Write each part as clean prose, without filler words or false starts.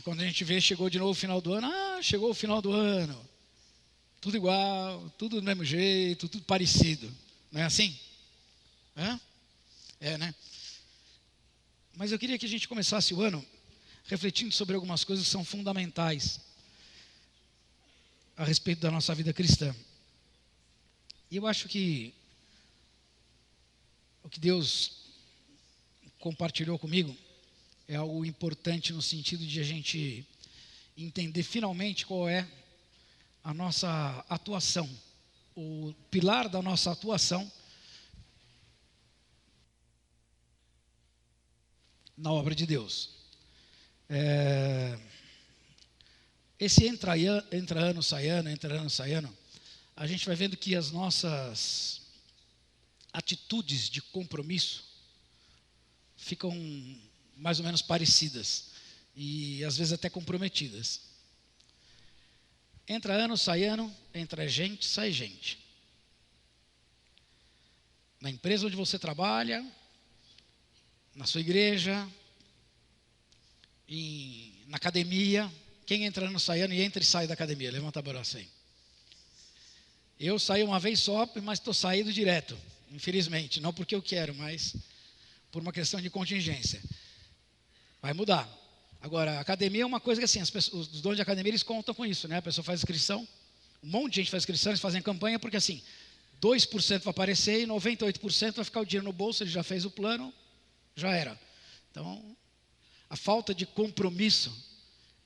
E quando a gente vê, chegou de novo o final do ano, chegou o final do ano. Tudo igual, tudo do mesmo jeito, tudo parecido. Não é assim? É, né? Mas eu queria que a gente começasse o ano refletindo sobre algumas coisas que são fundamentais a respeito da nossa vida cristã. E eu acho que o que Deus compartilhou comigo é algo importante no sentido de a gente entender finalmente qual é a nossa atuação, o pilar da nossa atuação na obra de Deus. Esse entra ano, sai ano, a gente vai vendo que as nossas atitudes de compromisso ficam mais ou menos parecidas e às vezes até comprometidas. Entra ano, entra gente, sai gente. Na empresa onde você trabalha, na sua igreja, na academia. Quem entra ano, e entra e sai da academia? Levanta a braço aí. Eu saí uma vez só, mas estou saindo direto, infelizmente. Não porque eu quero, mas por uma questão de contingência. Vai mudar. Agora, a academia é uma coisa que assim, os donos de academia, eles contam com isso, né? A pessoa faz inscrição, um monte de gente faz inscrição, eles fazem campanha, porque assim, 2% vai aparecer e 98% vai ficar o dinheiro no bolso, ele já fez o plano, já era. Então, a falta de compromisso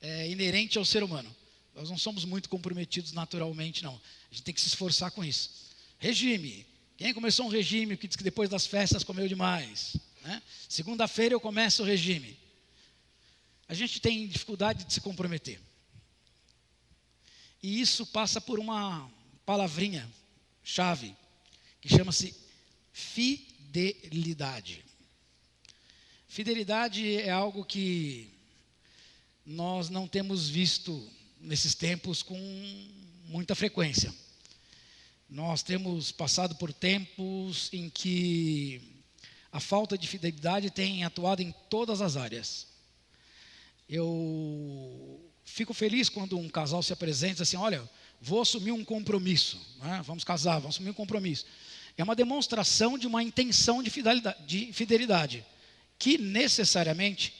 é inerente ao ser humano. Nós não somos muito comprometidos naturalmente, não. A gente tem que se esforçar com isso. Regime. Quem começou um regime que diz que depois das festas comeu demais? Né? Segunda-feira eu começo o regime. A gente tem dificuldade de se comprometer. E isso passa por uma palavrinha chave, que chama-se fidelidade. Fidelidade é algo que nós não temos visto nesses tempos com muita frequência. Nós temos passado por tempos em que a falta de fidelidade tem atuado em todas as áreas. Eu fico feliz quando um casal se apresenta e diz assim, olha, vou assumir um compromisso, né? Vamos casar, vamos assumir um compromisso. É uma demonstração de uma intenção de fidelidade, que necessariamente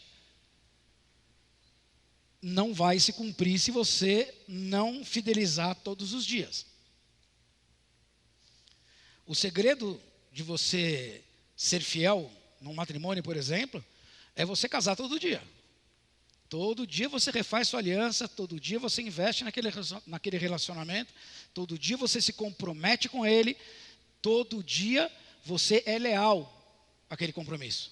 não vai se cumprir se você não fidelizar todos os dias. O segredo de você ser fiel num matrimônio, por exemplo, é você casar todo dia. Todo dia você refaz sua aliança, todo dia você investe naquele relacionamento, todo dia você se compromete com ele, todo dia você é leal àquele compromisso.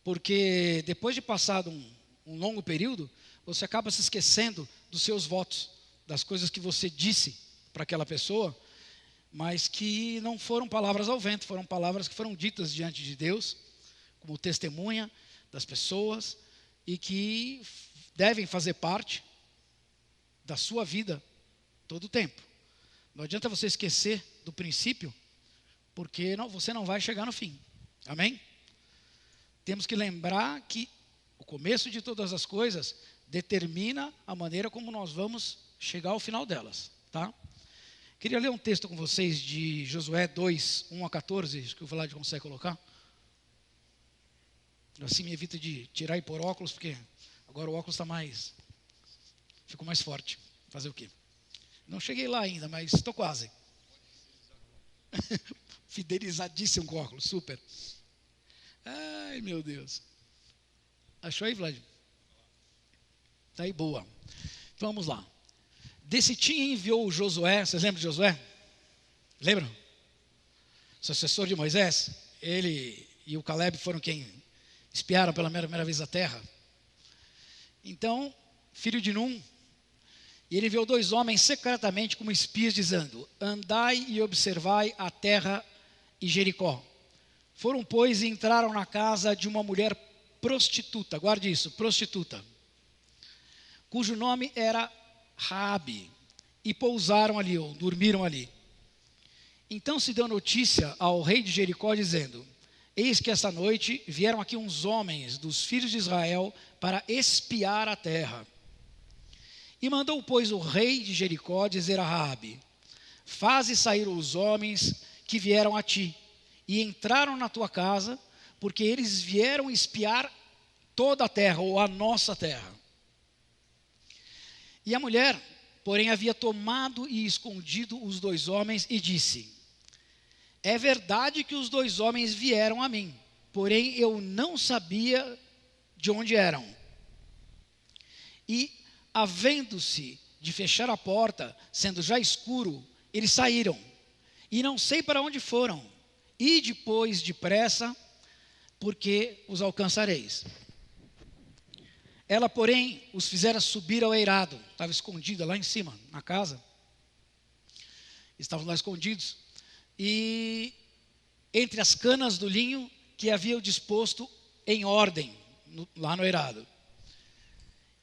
Porque depois de passado um longo período, você acaba se esquecendo dos seus votos, das coisas que você disse para aquela pessoa, mas que não foram palavras ao vento, foram palavras que foram ditas diante de Deus, como testemunha das pessoas, e que devem fazer parte da sua vida todo o tempo. Não adianta você esquecer do princípio, porque você não vai chegar no fim. Amém? Temos que lembrar que o começo de todas as coisas determina a maneira como nós vamos chegar ao final delas. Tá? Queria ler um texto com vocês de Josué 2, 1 a 14, acho que o Vlad consegue colocar. Assim me evita de tirar e pôr óculos, porque agora o óculos está ficou mais forte. Fazer o quê? Não cheguei lá ainda, mas estou quase. Fidelizadíssimo com o óculos, super. Ai, meu Deus. Achou aí, Vlad? Está aí, boa. Vamos lá. Desse time enviou Josué, vocês lembram de Josué? Lembram? Sucessor de Moisés. Ele e o Caleb foram quem espiaram pela primeira vez a terra. Então, filho de Num, e ele enviou 2 homens secretamente como espias, dizendo, andai e observai a terra e Jericó. Foram, pois, e entraram na casa de uma mulher prostituta, guarde isso, prostituta, cujo nome era Raabe, e pousaram ali, ou dormiram ali. Então se deu notícia ao rei de Jericó, dizendo, Eis que esta noite vieram aqui uns homens dos filhos de Israel para espiar a terra. E mandou, pois, o rei de Jericó dizer a Raabe: faze sair os homens que vieram a ti, e entraram na tua casa, porque eles vieram espiar toda a terra, ou a nossa terra. E a mulher, porém, havia tomado e escondido os 2 homens, e disse: é verdade que os 2 homens vieram a mim, porém eu não sabia de onde eram. E, havendo-se de fechar a porta, sendo já escuro, eles saíram, e não sei para onde foram. E depois, depressa, porque os alcançareis. Ela, porém, os fizera subir ao eirado. Estava escondida lá em cima, na casa. Estavam lá escondidos. E entre as canas do linho que haviam disposto em ordem, lá no eirado.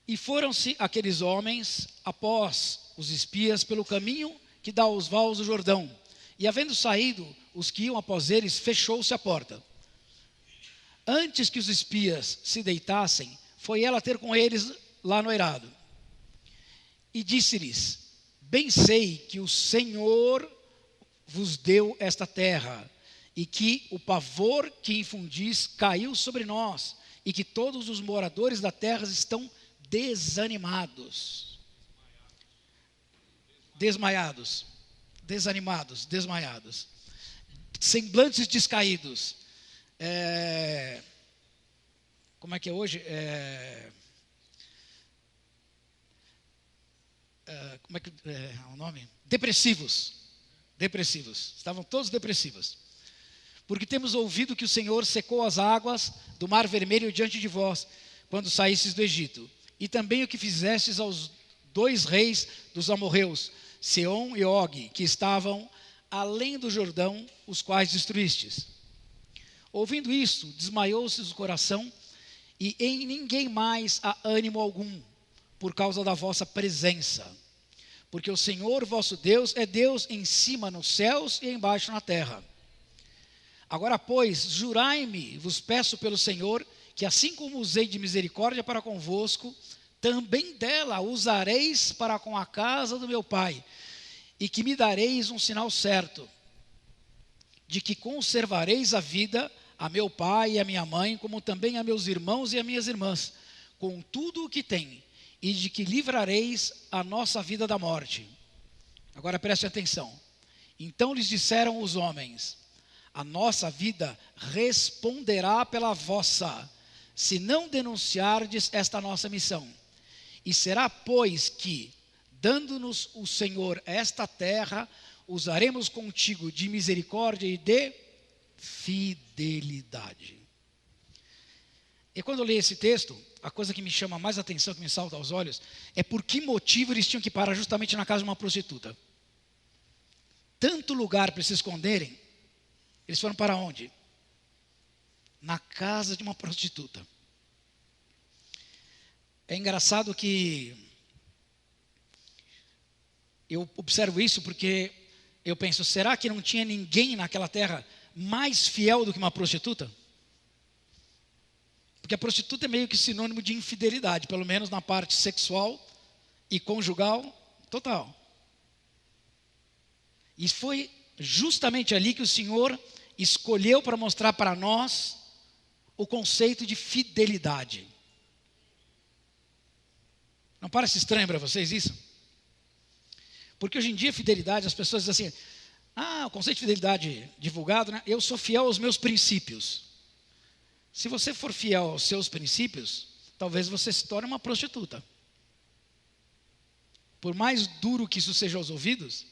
E foram-se aqueles homens, após os espias, pelo caminho que dá aos vales do Jordão. E havendo saído os que iam após eles, fechou-se a porta. Antes que os espias se deitassem, foi ela ter com eles lá no eirado. E disse-lhes: bem sei que o Senhor vos deu esta terra, e que o pavor que infundis caiu sobre nós, e que todos os moradores da terra estão desanimados. Desmaiados. Desanimados, desmaiados. Semblantes descaídos. Como é que é hoje? Como é que é o nome? Depressivos. Depressivos. Estavam todos depressivos. Porque temos ouvido que o Senhor secou as águas do Mar Vermelho diante de vós, quando saístes do Egito. E também o que fizestes aos 2 reis dos amorreus, Seom e Og, que estavam além do Jordão, os quais destruístes. Ouvindo isto, desmaiou-se o coração, e em ninguém mais há ânimo algum, por causa da vossa presença. Porque o Senhor vosso Deus é Deus em cima nos céus e embaixo na terra. Agora, pois, jurai-me, vos peço pelo Senhor, que assim como usei de misericórdia para convosco, também dela usareis para com a casa do meu pai, e que me dareis um sinal certo, de que conservareis a vida a meu pai e a minha mãe, como também a meus irmãos e a minhas irmãs, com tudo o que tem, e de que livrareis a nossa vida da morte. Agora preste atenção. Então lhes disseram os homens: a nossa vida responderá pela vossa, se não denunciardes esta nossa missão. E será, pois, que, dando-nos o Senhor esta terra, usaremos contigo de misericórdia e de fidelidade. E quando eu leio esse texto, a coisa que me chama mais atenção, que me salta aos olhos, é por que motivo eles tinham que parar justamente na casa de uma prostituta. Tanto lugar para se esconderem, eles foram para onde? Na casa de uma prostituta. É engraçado que eu observo isso porque eu penso, será que não tinha ninguém naquela terra mais fiel do que uma prostituta? Porque a prostituta é meio que sinônimo de infidelidade, pelo menos na parte sexual e conjugal, total. E foi justamente ali que o Senhor escolheu para mostrar para nós o conceito de fidelidade. Não parece estranho para vocês isso? Porque hoje em dia, fidelidade, as pessoas dizem assim, o conceito de fidelidade divulgado, né? Eu sou fiel aos meus princípios. Se você for fiel aos seus princípios, talvez você se torne uma prostituta. Por mais duro que isso seja aos ouvidos,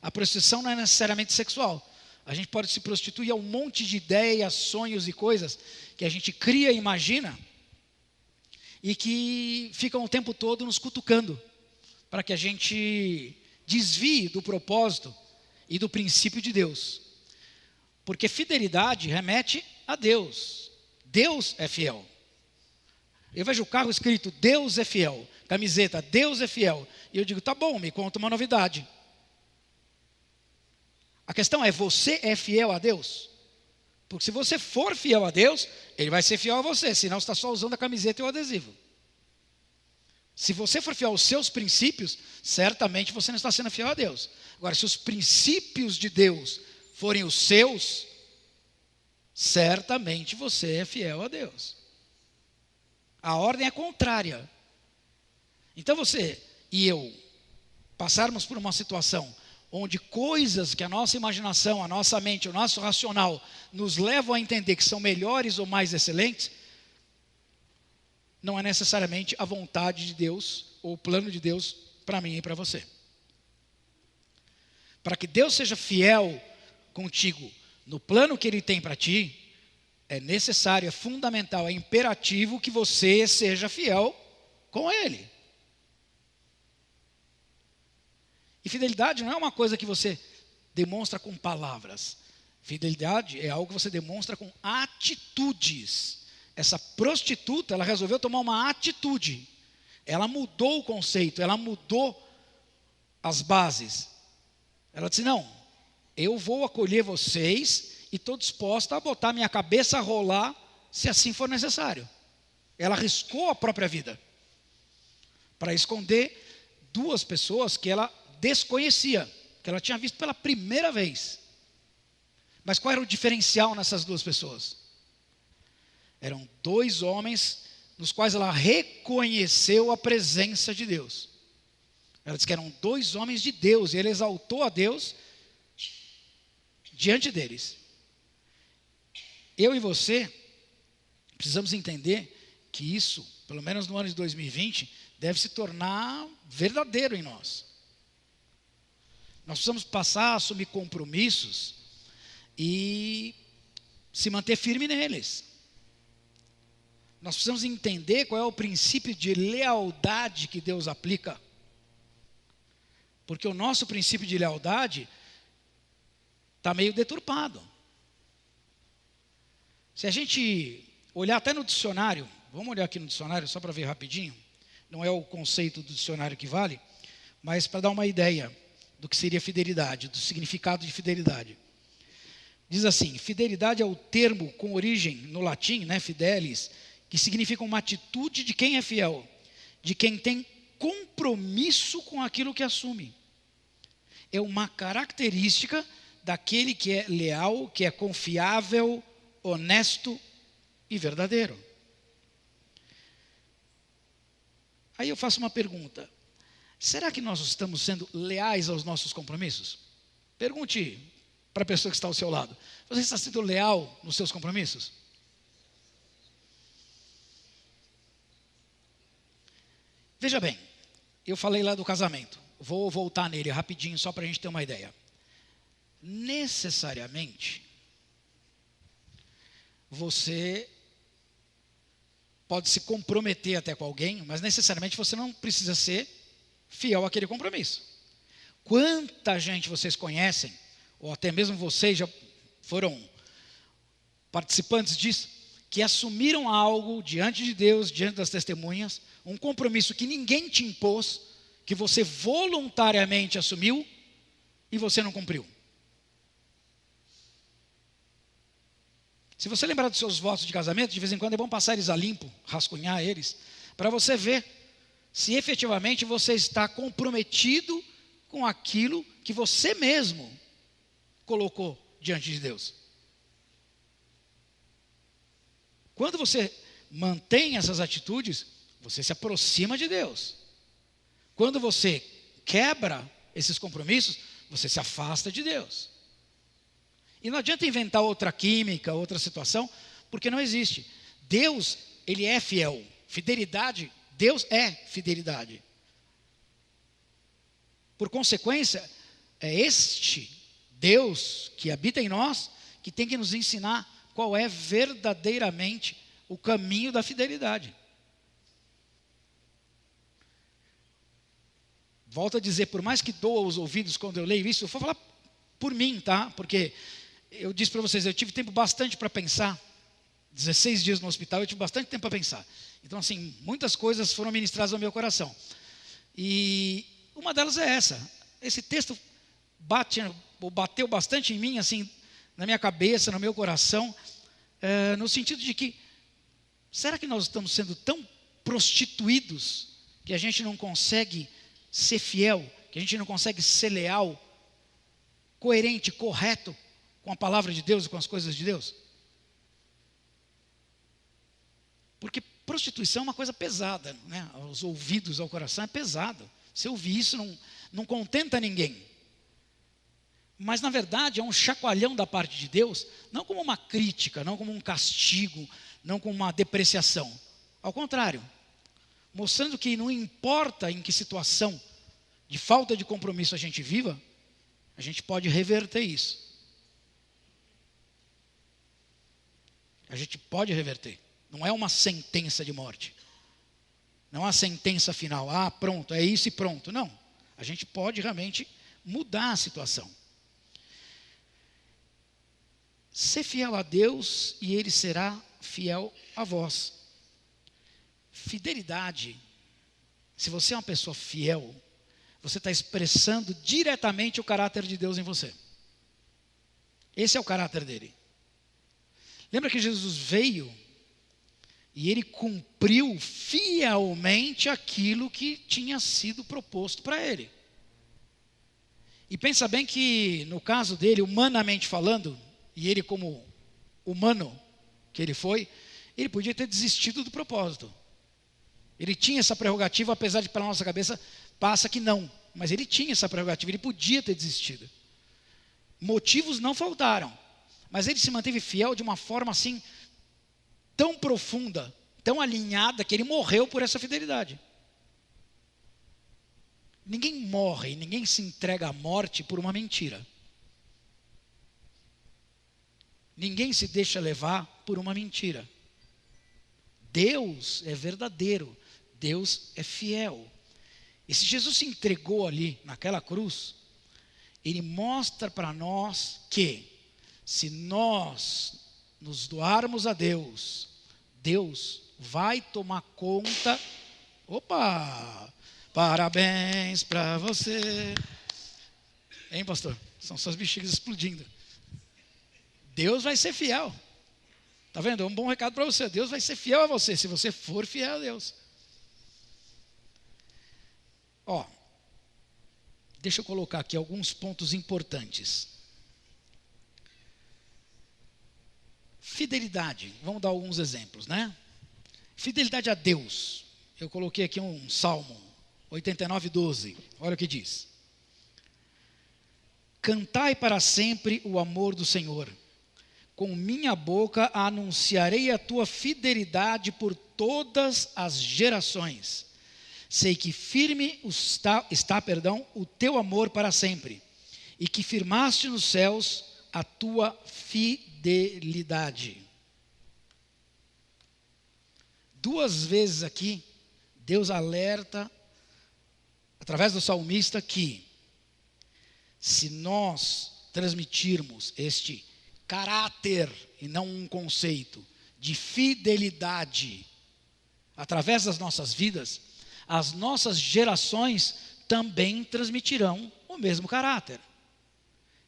a prostituição não é necessariamente sexual. A gente pode se prostituir a um monte de ideias, sonhos e coisas que a gente cria e imagina e que ficam o tempo todo nos cutucando para que a gente desvie do propósito e do princípio de Deus. Porque fidelidade remete a Deus. Deus é fiel. Eu vejo o carro escrito Deus é fiel, camiseta Deus é fiel, e eu digo, tá bom, me conta uma novidade. A questão é, você é fiel a Deus? Porque se você for fiel a Deus, Ele vai ser fiel a você, senão você está só usando a camiseta e o adesivo. Se você for fiel aos seus princípios, certamente você não está sendo fiel a Deus. Agora, se os princípios de Deus forem os seus, certamente você é fiel a Deus. A ordem é contrária. Então você e eu passarmos por uma situação onde coisas que a nossa imaginação, a nossa mente, o nosso racional nos levam a entender que são melhores ou mais excelentes, não é necessariamente a vontade de Deus ou o plano de Deus para mim e para você. Para que Deus seja fiel contigo no plano que Ele tem para ti, é necessário, é fundamental, é imperativo que você seja fiel com Ele. E fidelidade não é uma coisa que você demonstra com palavras. Fidelidade é algo que você demonstra com atitudes. Essa prostituta, ela resolveu tomar uma atitude. Ela mudou o conceito, ela mudou as bases. Ela disse, não, eu vou acolher vocês e estou disposta a botar minha cabeça a rolar, se assim for necessário. Ela arriscou a própria vida para esconder duas pessoas que ela desconhecia, que ela tinha visto pela primeira vez. Mas qual era o diferencial nessas duas pessoas? Eram dois homens nos quais ela reconheceu a presença de Deus. Ela disse que eram dois homens de Deus, e ele exaltou a Deus diante deles. Eu e você precisamos entender que isso, pelo menos no ano de 2020, deve se tornar verdadeiro em nós. Nós precisamos passar a assumir compromissos e se manter firme neles. Nós precisamos entender qual é o princípio de lealdade que Deus aplica. Porque o nosso princípio de lealdade está meio deturpado. Se a gente olhar até no dicionário, vamos olhar aqui no dicionário só para ver rapidinho, não é o conceito do dicionário que vale, mas para dar uma ideia do que seria fidelidade, do significado de fidelidade. Diz assim, fidelidade é o termo com origem no latim, né, fidelis, que significa uma atitude de quem é fiel, de quem tem compromisso com aquilo que assume. É uma característica daquele que é leal, que é confiável, honesto e verdadeiro. Aí eu faço uma pergunta. Será que nós estamos sendo leais aos nossos compromissos? Pergunte para a pessoa que está ao seu lado. Você está sendo leal nos seus compromissos? Veja bem, eu falei lá do casamento. Vou voltar nele rapidinho só para a gente ter uma ideia. Necessariamente, você pode se comprometer até com alguém, mas necessariamente você não precisa ser fiel àquele compromisso. Quanta gente vocês conhecem, ou até mesmo vocês já foram participantes disso, que assumiram algo diante de Deus, diante das testemunhas, um compromisso que ninguém te impôs, que você voluntariamente assumiu e você não cumpriu. Se você lembrar dos seus votos de casamento, de vez em quando é bom passar eles a limpo, rascunhar eles, para você ver se efetivamente você está comprometido com aquilo que você mesmo colocou diante de Deus. Quando você mantém essas atitudes, você se aproxima de Deus. Quando você quebra esses compromissos, você se afasta de Deus. E não adianta inventar outra química, outra situação, porque não existe. Deus, Ele é fiel. Fidelidade, Deus é fidelidade. Por consequência, é este Deus que habita em nós que tem que nos ensinar qual é verdadeiramente o caminho da fidelidade. Volto a dizer, por mais que doa os ouvidos quando eu leio isso, eu vou falar por mim, tá? Porque eu disse para vocês, eu tive tempo bastante para pensar. 16 dias no hospital, eu tive bastante tempo para pensar. Então, assim, muitas coisas foram ministradas ao meu coração. E uma delas é essa. Esse texto bateu bastante em mim, assim, na minha cabeça, no meu coração, no sentido de que, será que nós estamos sendo tão prostituídos que a gente não consegue ser fiel, que a gente não consegue ser leal, coerente, correto com a palavra de Deus e com as coisas de Deus? Porque prostituição é uma coisa pesada, né? Aos ouvidos, ao coração é pesado. Se ouvir isso, não contenta ninguém. Mas, na verdade, é um chacoalhão da parte de Deus, não como uma crítica, não como um castigo, não como uma depreciação. Ao contrário, mostrando que não importa em que situação de falta de compromisso a gente viva, a gente pode reverter isso. A gente pode reverter. Não é uma sentença de morte. Não é uma sentença final. Ah, pronto, é isso e pronto. Não. A gente pode realmente mudar a situação. Ser fiel a Deus e Ele será fiel a vós. Fidelidade. Se você é uma pessoa fiel, você está expressando diretamente o caráter de Deus em você. Esse é o caráter dele. Lembra que Jesus veio e ele cumpriu fielmente aquilo que tinha sido proposto para ele. E pensa bem que no caso dele, humanamente falando, e ele como humano que ele foi, ele podia ter desistido do propósito. Ele tinha essa prerrogativa, apesar de pela nossa cabeça passa que não. Mas ele tinha essa prerrogativa, ele podia ter desistido. Motivos não faltaram. Mas ele se manteve fiel de uma forma assim, tão profunda, tão alinhada, que ele morreu por essa fidelidade. Ninguém morre, ninguém se entrega à morte por uma mentira. Ninguém se deixa levar por uma mentira. Deus é verdadeiro, Deus é fiel. E se Jesus se entregou ali naquela cruz, ele mostra para nós que se nós nos doarmos a Deus, Deus vai tomar conta. Opa! Parabéns para você. Hein, pastor? São suas bexigas explodindo. Deus vai ser fiel. Está vendo? É um bom recado para você. Deus vai ser fiel a você, se você for fiel a Deus. Ó, deixa eu colocar aqui alguns pontos importantes. Fidelidade, vamos dar alguns exemplos, né? Fidelidade a Deus. Eu coloquei aqui um Salmo 89:12. Olha o que diz. Cantai para sempre o amor do Senhor. Com minha boca anunciarei a tua fidelidade por todas as gerações. Sei que firme está o teu amor para sempre, e que firmaste nos céus a tua fidelidade. Duas vezes aqui, Deus alerta, através do salmista, que se nós transmitirmos este caráter, e não um conceito, de fidelidade, através das nossas vidas, as nossas gerações também transmitirão o mesmo caráter.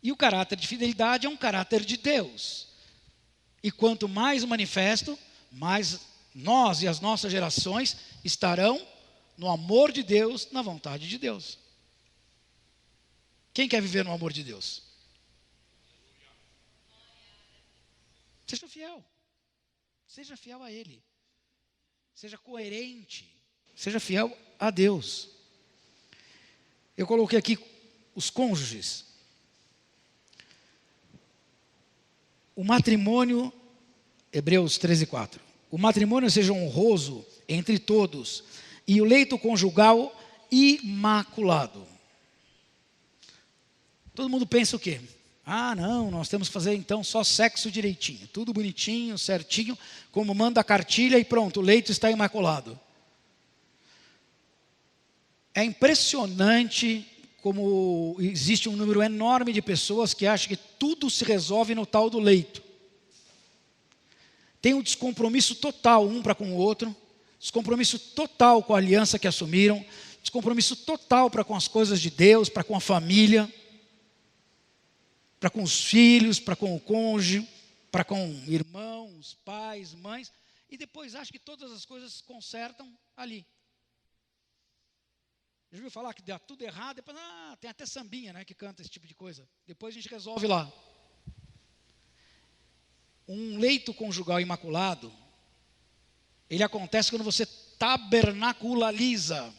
E o caráter de fidelidade é um caráter de Deus. E quanto mais o manifesto, mais nós e as nossas gerações estarão no amor de Deus, na vontade de Deus. Quem quer viver no amor de Deus? Seja fiel. Seja fiel a Ele. Seja coerente. Seja fiel a Deus. Eu coloquei aqui os cônjuges. O matrimônio, Hebreus 13:4. O matrimônio seja honroso entre todos, e o leito conjugal imaculado. Todo mundo pensa o quê? Ah, não, nós temos que fazer então só sexo direitinho, tudo bonitinho, certinho, como manda a cartilha e pronto, o leito está imaculado. É impressionante como existe um número enorme de pessoas que acham que tudo se resolve no tal do leito. Tem um descompromisso total um para com o outro, descompromisso total com a aliança que assumiram, descompromisso total para com as coisas de Deus, para com a família. para com os filhos, para com o cônjuge, para com irmãos, pais, mães, e depois acha que todas as coisas se consertam ali. Já ouviu falar que dá tudo errado, depois, tem até sambinha, né, que canta esse tipo de coisa. Depois a gente resolve lá. Um leito conjugal imaculado, ele acontece quando você tabernaculariza.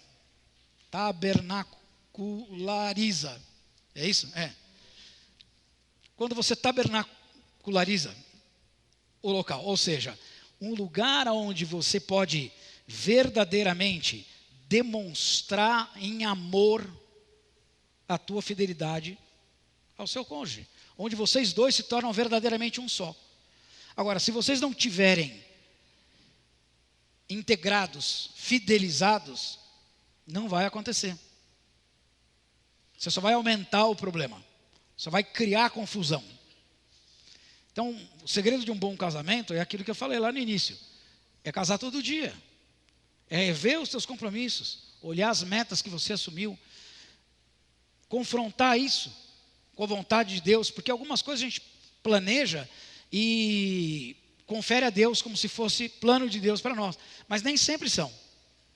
Tabernaculariza. É isso? É. Quando você tabernaculariza o local, ou seja, um lugar onde você pode verdadeiramente demonstrar em amor a tua fidelidade ao seu cônjuge, onde vocês dois se tornam verdadeiramente um só. Agora, se vocês não tiverem integrados, fidelizados, não vai acontecer. Você só vai aumentar o problema, só vai criar confusão. Então, o segredo de um bom casamento é aquilo que eu falei lá no início, é casar todo dia. É rever os seus compromissos, olhar as metas que você assumiu, confrontar isso com a vontade de Deus, porque algumas coisas a gente planeja e confere a Deus como se fosse plano de Deus para nós, mas nem sempre são.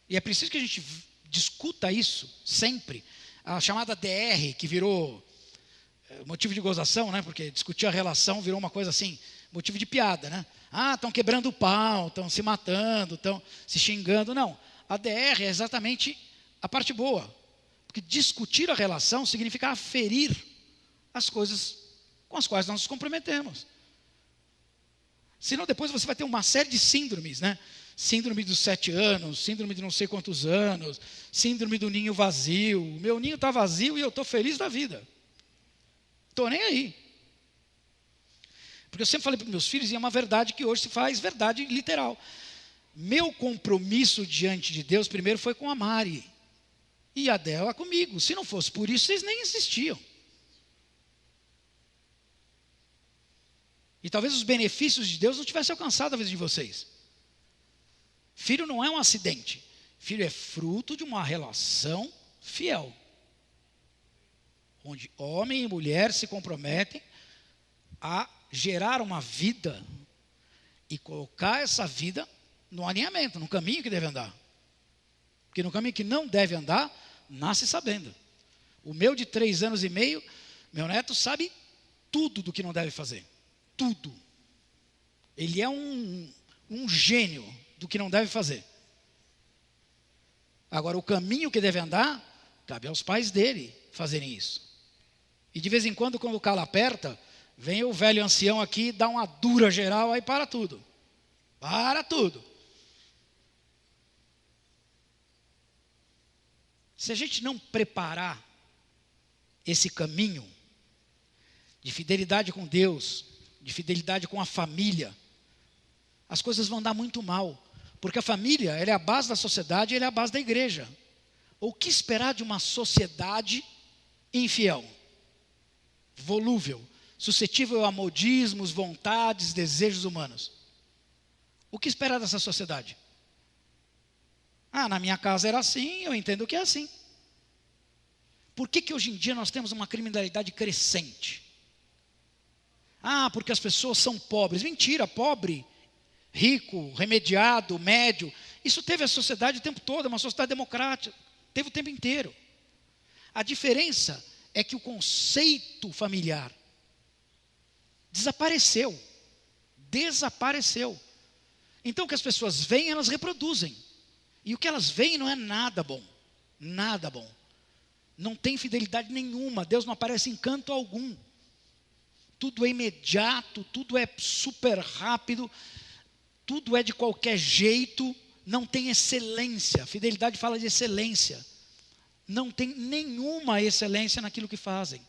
E é preciso que a gente discuta isso sempre. A chamada DR, que virou motivo de gozação, né? Porque discutir a relação virou uma coisa assim, motivo de piada, né? Estão quebrando o pau, estão se matando, estão se xingando. Não, a DR é exatamente a parte boa. Porque discutir a relação significa aferir as coisas com as quais nós nos comprometemos. Senão depois você vai ter uma série de síndromes, né? Síndrome dos 7 anos, síndrome de não sei quantos anos, síndrome do ninho vazio. O meu ninho está vazio e eu estou feliz da vida. Estou nem aí. Porque eu sempre falei para meus filhos, e é uma verdade que hoje se faz verdade literal. Meu compromisso diante de Deus primeiro foi com a Mari. E a dela comigo. Se não fosse por isso, vocês nem existiam. E talvez os benefícios de Deus não tivessem alcançado a vida de vocês. Filho não é um acidente. Filho é fruto de uma relação fiel. Onde homem e mulher se comprometem a gerar uma vida e colocar essa vida no alinhamento, no caminho que deve andar. Porque no caminho que não deve andar, nasce sabendo. O meu de 3 anos e meio, meu neto sabe tudo do que não deve fazer. Tudo. Ele é um gênio do que não deve fazer. Agora, o caminho que deve andar, cabe aos pais dele fazerem isso. E de vez em quando o calo aperta, vem o velho ancião aqui, dá uma dura geral, aí para tudo. Para tudo. Se a gente não preparar esse caminho de fidelidade com Deus, de fidelidade com a família, as coisas vão dar muito mal. Porque a família, ela é a base da sociedade, ela é a base da igreja. O que esperar de uma sociedade infiel, volúvel, suscetível a modismos, vontades, desejos humanos? O que esperar dessa sociedade? Na minha casa era assim, eu entendo que é assim. Por que hoje em dia nós temos uma criminalidade crescente? Porque as pessoas são pobres. Mentira, pobre, rico, remediado, médio. Isso teve a sociedade o tempo todo, é uma sociedade democrática. Teve o tempo inteiro. A diferença é que o conceito familiar desapareceu. Desapareceu. Então o que as pessoas veem, elas reproduzem. E o que elas veem não é nada bom. Nada bom. Não tem fidelidade nenhuma. Deus não aparece em canto algum. Tudo é imediato, tudo é super rápido, tudo é de qualquer jeito, não tem excelência. A fidelidade fala de excelência. Não tem nenhuma excelência naquilo que fazem.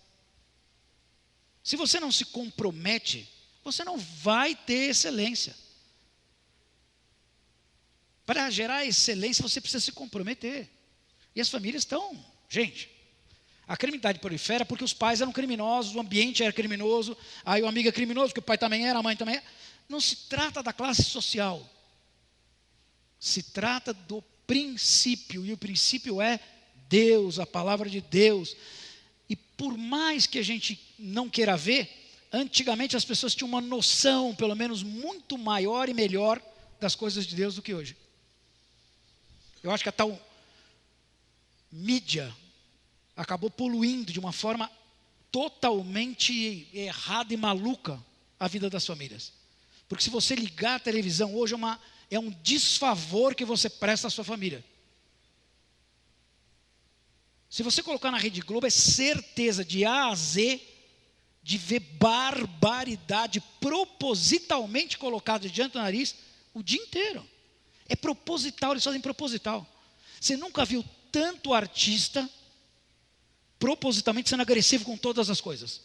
Se você não se compromete, você não vai ter excelência. Para gerar excelência, você precisa se comprometer. E as famílias estão, gente, a criminalidade prolifera porque os pais eram criminosos, o ambiente era criminoso, aí o amigo é criminoso, porque o pai também era, a mãe também era. Não se trata da classe social. Se trata do princípio, e o princípio é Deus, a palavra de Deus. E por mais que a gente não queira ver, antigamente as pessoas tinham uma noção, pelo menos muito maior e melhor, das coisas de Deus do que hoje. Eu acho que a tal mídia acabou poluindo de uma forma totalmente errada e maluca a vida das famílias. Porque se você ligar a televisão hoje é um desfavor que você presta à sua família. Se você colocar na Rede Globo, é certeza de A a Z de ver barbaridade propositalmente colocada diante do nariz o dia inteiro. É proposital, eles fazem proposital. Você nunca viu tanto artista propositalmente sendo agressivo com todas as coisas.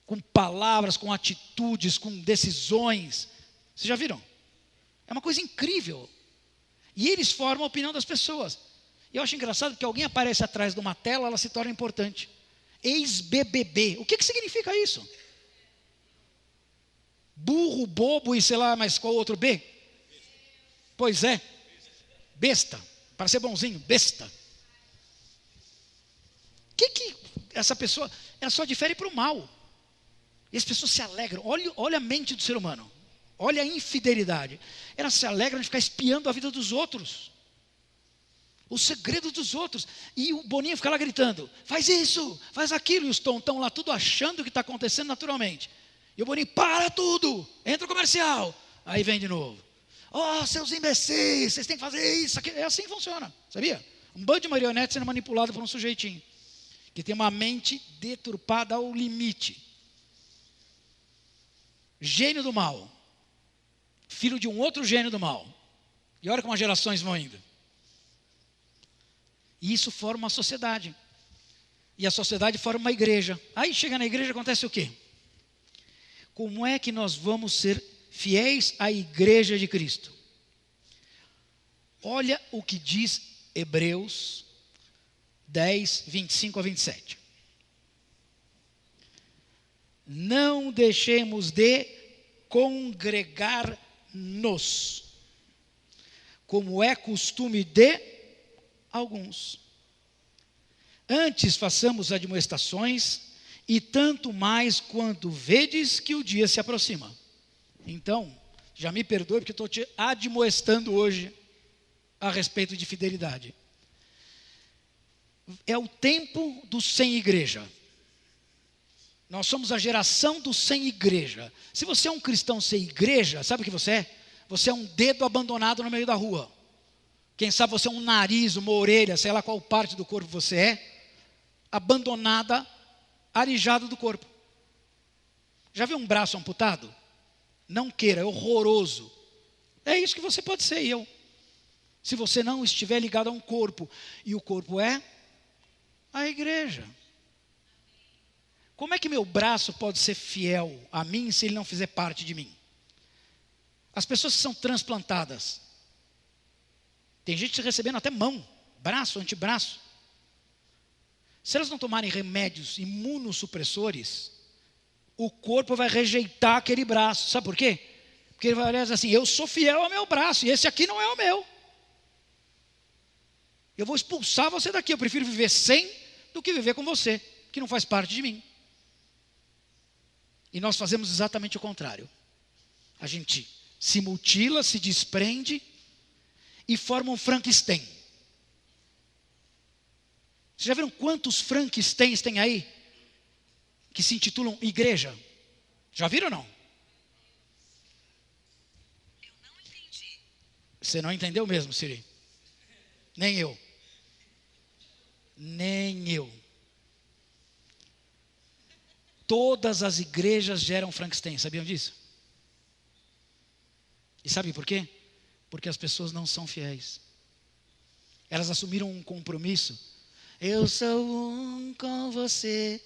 Com palavras, com atitudes, com decisões. Vocês já viram? É uma coisa incrível. E eles formam a opinião das pessoas. E eu acho engraçado que alguém aparece atrás de uma tela, ela se torna importante. Ex-BBB. O que significa isso? Burro, bobo e sei lá, mas qual outro B? Pois é. Besta. Para ser bonzinho, besta. Que essa pessoa, ela só difere para o mal. E as pessoas se alegram. Olha a mente do ser humano. Olha a infidelidade. Elas se alegram de ficar espiando a vida dos outros. O segredo dos outros. E o Boninho fica lá gritando, faz isso, faz aquilo. E os tontão lá tudo achando que está acontecendo naturalmente. E o Boninho, para tudo, entra o comercial. Aí vem de novo. Oh, seus imbecis, vocês têm que fazer isso. Aquilo. É assim que funciona, sabia? Um bando de marionetes sendo manipulado por um sujeitinho. Que tem uma mente deturpada ao limite. Gênio do mal. Filho de um outro gênio do mal. E olha como as gerações vão indo. E isso forma uma sociedade. E a sociedade forma uma igreja. Aí chega na igreja, acontece o quê? Como é que nós vamos ser fiéis à igreja de Cristo? Olha o que diz Hebreus 10, 25 a 27. Não deixemos de congregar-nos, como é costume de alguns. Antes façamos admoestações, e tanto mais quando vedes que o dia se aproxima. Então, já me perdoe porque estou te admoestando hoje a respeito de fidelidade. É o tempo do sem igreja. Nós somos a geração do sem igreja. Se você é um cristão sem igreja, sabe o que você é? Você é um dedo abandonado no meio da rua. Quem sabe você é um nariz, uma orelha, sei lá qual parte do corpo você é, abandonada, arijado do corpo. Já viu um braço amputado? Não queira, é horroroso. É isso que você pode ser, e eu. Se você não estiver ligado a um corpo, e o corpo é a igreja. Como é que meu braço pode ser fiel a mim se ele não fizer parte de mim? As pessoas que são transplantadas, tem gente recebendo até mão, braço, antebraço. Se elas não tomarem remédios imunossupressores, o corpo vai rejeitar aquele braço. Sabe por quê? Porque ele vai olhar assim, eu sou fiel ao meu braço, e esse aqui não é o meu. Eu vou expulsar você daqui, eu prefiro viver sem do que viver com você, que não faz parte de mim. E nós fazemos exatamente o contrário. A gente se mutila, se desprende e forma um Frankenstein. Vocês já viram quantos Frankensteins tem aí? Que se intitulam igreja? Já viram ou não? Eu não entendi. Você não entendeu mesmo, Siri? Nem eu. Nem eu. Todas as igrejas geram Frankenstein, sabiam disso? E sabe por quê? Porque as pessoas não são fiéis. Elas assumiram um compromisso. Eu sou um com você,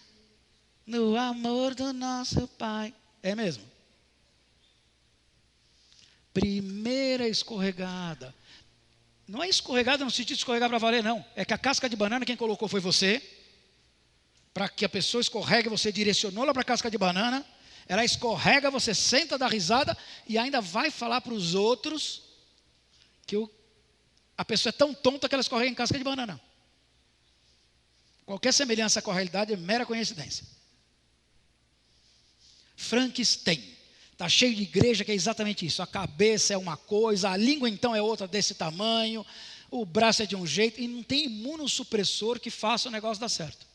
no amor do nosso Pai. É mesmo? Primeira escorregada. Não é escorregada no sentido de escorregar para valer, não. É que a casca de banana quem colocou foi você. Para que a pessoa escorregue, você direcionou ela para a casca de banana. Ela escorrega, você senta, dá risada e ainda vai falar para os outros que a pessoa é tão tonta que ela escorrega em casca de banana. Qualquer semelhança com a realidade é mera coincidência. Frankenstein. Está cheio de igreja que é exatamente isso. A cabeça é uma coisa, a língua então é outra desse tamanho, o braço é de um jeito, e não tem imunossupressor que faça o negócio dar certo.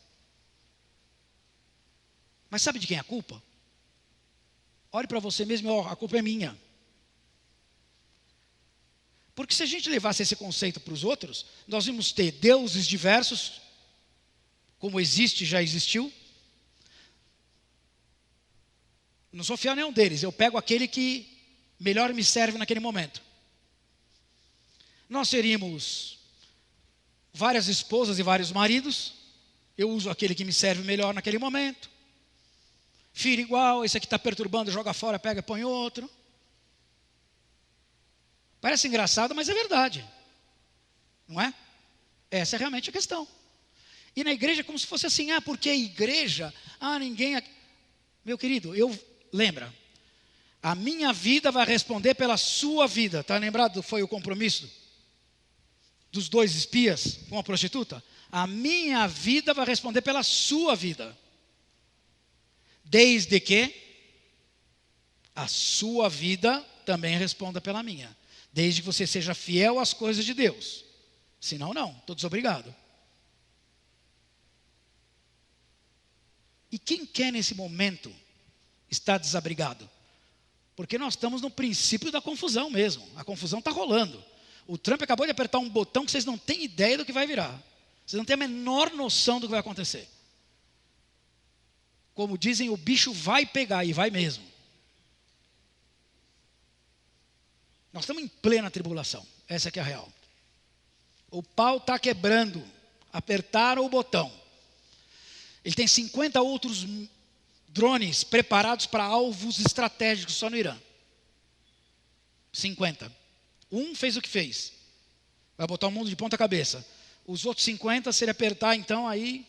Mas sabe de quem é a culpa? Olhe para você mesmo, ó, a culpa é minha. Porque se a gente levasse esse conceito para os outros, nós íamos ter deuses diversos, como existe, já existiu. Não sou fiel a nenhum deles, eu pego aquele que melhor me serve naquele momento. Nós teríamos várias esposas e vários maridos, eu uso aquele que me serve melhor naquele momento. Filho igual, esse aqui está perturbando, joga fora, pega e põe outro. Parece engraçado, mas é verdade. Não é? Essa é realmente a questão. E na igreja é como se fosse assim, porque a igreja, ninguém... Meu querido, lembra, a minha vida vai responder pela sua vida. Está lembrado? Foi o compromisso dos 2 espias com a prostituta? A minha vida vai responder pela sua vida. Desde que a sua vida também responda pela minha. Desde que você seja fiel às coisas de Deus. Senão não, estou desobrigado. E quem quer nesse momento estar desabrigado? Porque nós estamos no princípio da confusão mesmo. A confusão está rolando. O Trump acabou de apertar um botão que vocês não têm ideia do que vai virar. Vocês não têm a menor noção do que vai acontecer. Como dizem, o bicho vai pegar, e vai mesmo. Nós estamos em plena tribulação. Essa que é a real. O pau está quebrando. Apertaram o botão. Ele tem 50 outros drones preparados para alvos estratégicos só no Irã. 50. Um fez o que fez. Vai botar o mundo de ponta cabeça. Os outros 50, se ele apertar, então, aí...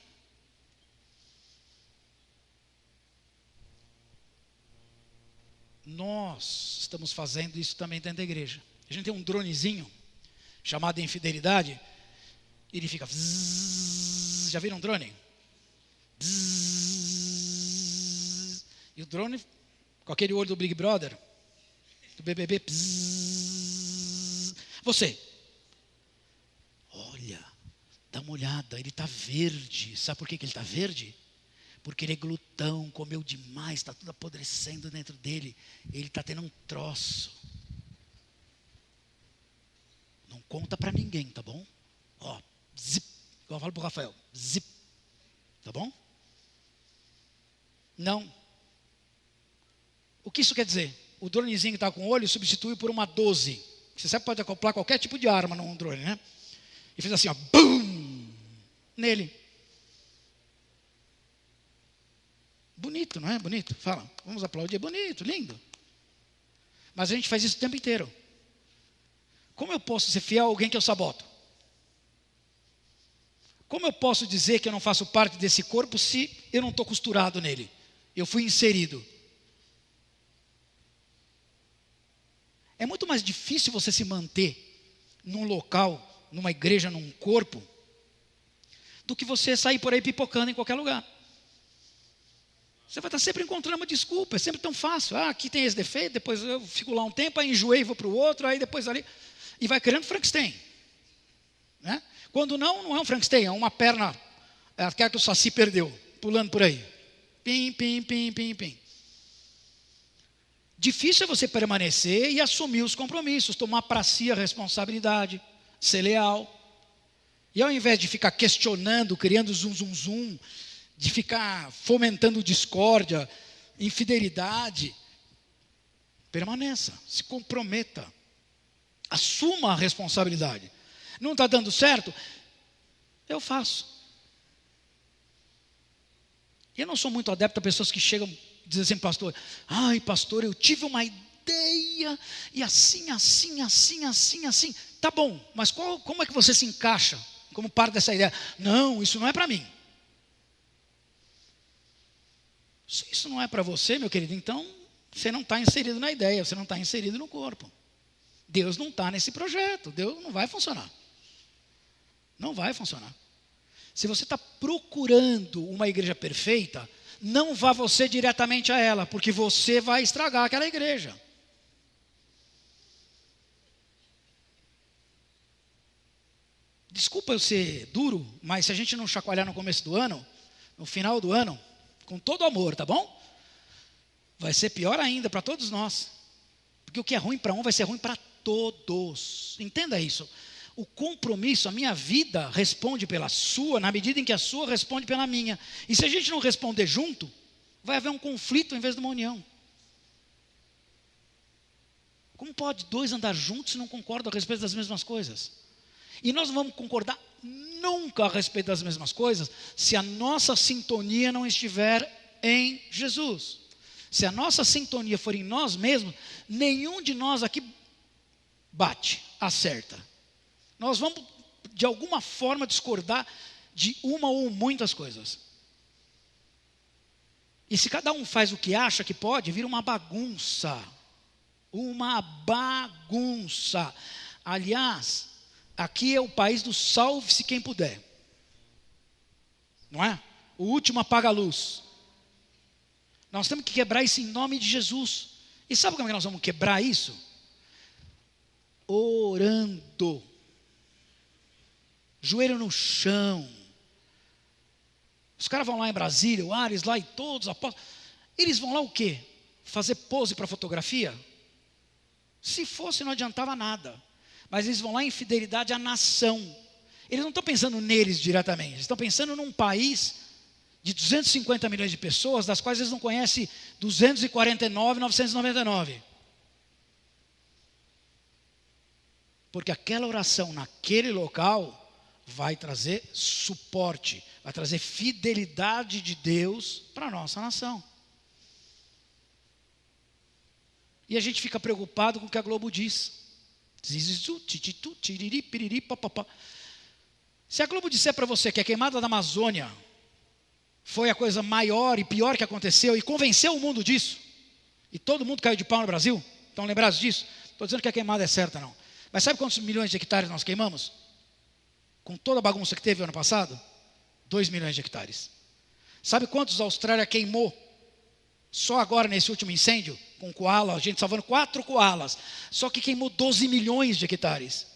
Nós estamos fazendo isso também dentro da igreja. A gente tem um dronezinho chamado infidelidade. Ele fica... Bzzz, já viram um drone? Bzzz, e o drone, com aquele olho do Big Brother, do BBB. Bzzz, você. Olha, dá uma olhada, ele está verde. Sabe por que ele está verde? Porque ele é glutão, comeu demais, está tudo apodrecendo dentro dele. Ele está tendo um troço. Não conta para ninguém, tá bom? Ó, zip, igual eu falo para o Rafael, zip, tá bom? Não. O que isso quer dizer? O dronezinho que está com o olho substitui por uma 12. Você sabe que pode acoplar qualquer tipo de arma num drone, né? E fez assim, ó, BUM! Nele. Bonito, não é? Bonito? Fala, vamos aplaudir. Bonito, lindo. Mas a gente faz isso o tempo inteiro. Como eu posso ser fiel a alguém que eu saboto? Como eu posso dizer que eu não faço parte desse corpo se eu não estou costurado nele? Eu fui inserido. É muito mais difícil você se manter num local, numa igreja, num corpo, do que você sair por aí pipocando em qualquer lugar. Você vai estar sempre encontrando uma desculpa, é sempre tão fácil. Aqui tem esse defeito, depois eu fico lá um tempo, aí enjoei, vou para o outro, aí depois ali... E vai criando Frankenstein. Né? Quando não é um Frankenstein, é uma perna, aquela que o Saci perdeu, pulando por aí. Pim, pim, pim, pim, pim. Difícil é você permanecer e assumir os compromissos, tomar para si a responsabilidade, ser leal. E ao invés de ficar questionando, criando zum, de ficar fomentando discórdia, infidelidade, permaneça, se comprometa, assuma a responsabilidade. Não está dando certo? Eu faço. Eu não sou muito adepto a pessoas que chegam e dizem assim, pastor, pastor, eu tive uma ideia, e assim. Tá bom, mas como é que você se encaixa como parte dessa ideia? Não, isso não é para mim. Se isso não é para você, meu querido, então você não está inserido na ideia, você não está inserido no corpo. Deus não está nesse projeto, Deus não vai funcionar. Não vai funcionar. Se você está procurando uma igreja perfeita, não vá você diretamente a ela, porque você vai estragar aquela igreja. Desculpa eu ser duro, mas se a gente não chacoalhar no começo do ano, no final do ano, com todo amor, tá bom? Vai ser pior ainda para todos nós. Porque o que é ruim para um vai ser ruim para todos. Entenda isso. O compromisso, a minha vida responde pela sua, na medida em que a sua responde pela minha. E se a gente não responder junto, vai haver um conflito em vez de uma união. Como pode dois andar juntos se não concordam a respeito das mesmas coisas? E nós não vamos concordar nunca a respeito das mesmas coisas se a nossa sintonia não estiver em Jesus. Se a nossa sintonia for em nós mesmos, nenhum de nós aqui bate, acerta. Nós vamos, de alguma forma, discordar de uma ou muitas coisas. E se cada um faz o que acha que pode, vira uma bagunça. Uma bagunça. Aliás, aqui é o país do salve-se quem puder. Não é? O último apaga a luz. Nós temos que quebrar isso em nome de Jesus. E sabe como é que nós vamos quebrar isso? Orando. Joelho no chão. Os caras vão lá em Brasília, o Ares lá e todos os apóstolos. Eles vão lá o quê? Fazer pose para fotografia? Se fosse, não adiantava nada. Mas eles vão lá em fidelidade à nação. Eles não estão pensando neles diretamente. Eles estão pensando num país de 250 milhões de pessoas, das quais eles não conhecem 249.999. Porque aquela oração naquele local vai trazer suporte, vai trazer fidelidade de Deus para a nossa nação. E a gente fica preocupado com o que a Globo diz. Se a Globo disser para você que a queimada da Amazônia foi a coisa maior e pior que aconteceu e convenceu o mundo disso, e todo mundo caiu de pau no Brasil, estão lembrados disso? Estou dizendo que a queimada é certa, não. Mas sabe quantos milhões de hectares nós queimamos? Com toda a bagunça que teve ano passado? 2 milhões de hectares. Sabe quantos a Austrália queimou? Só agora nesse último incêndio, com koala, a gente salvando 4 koalas. Só que queimou 12 milhões de hectares.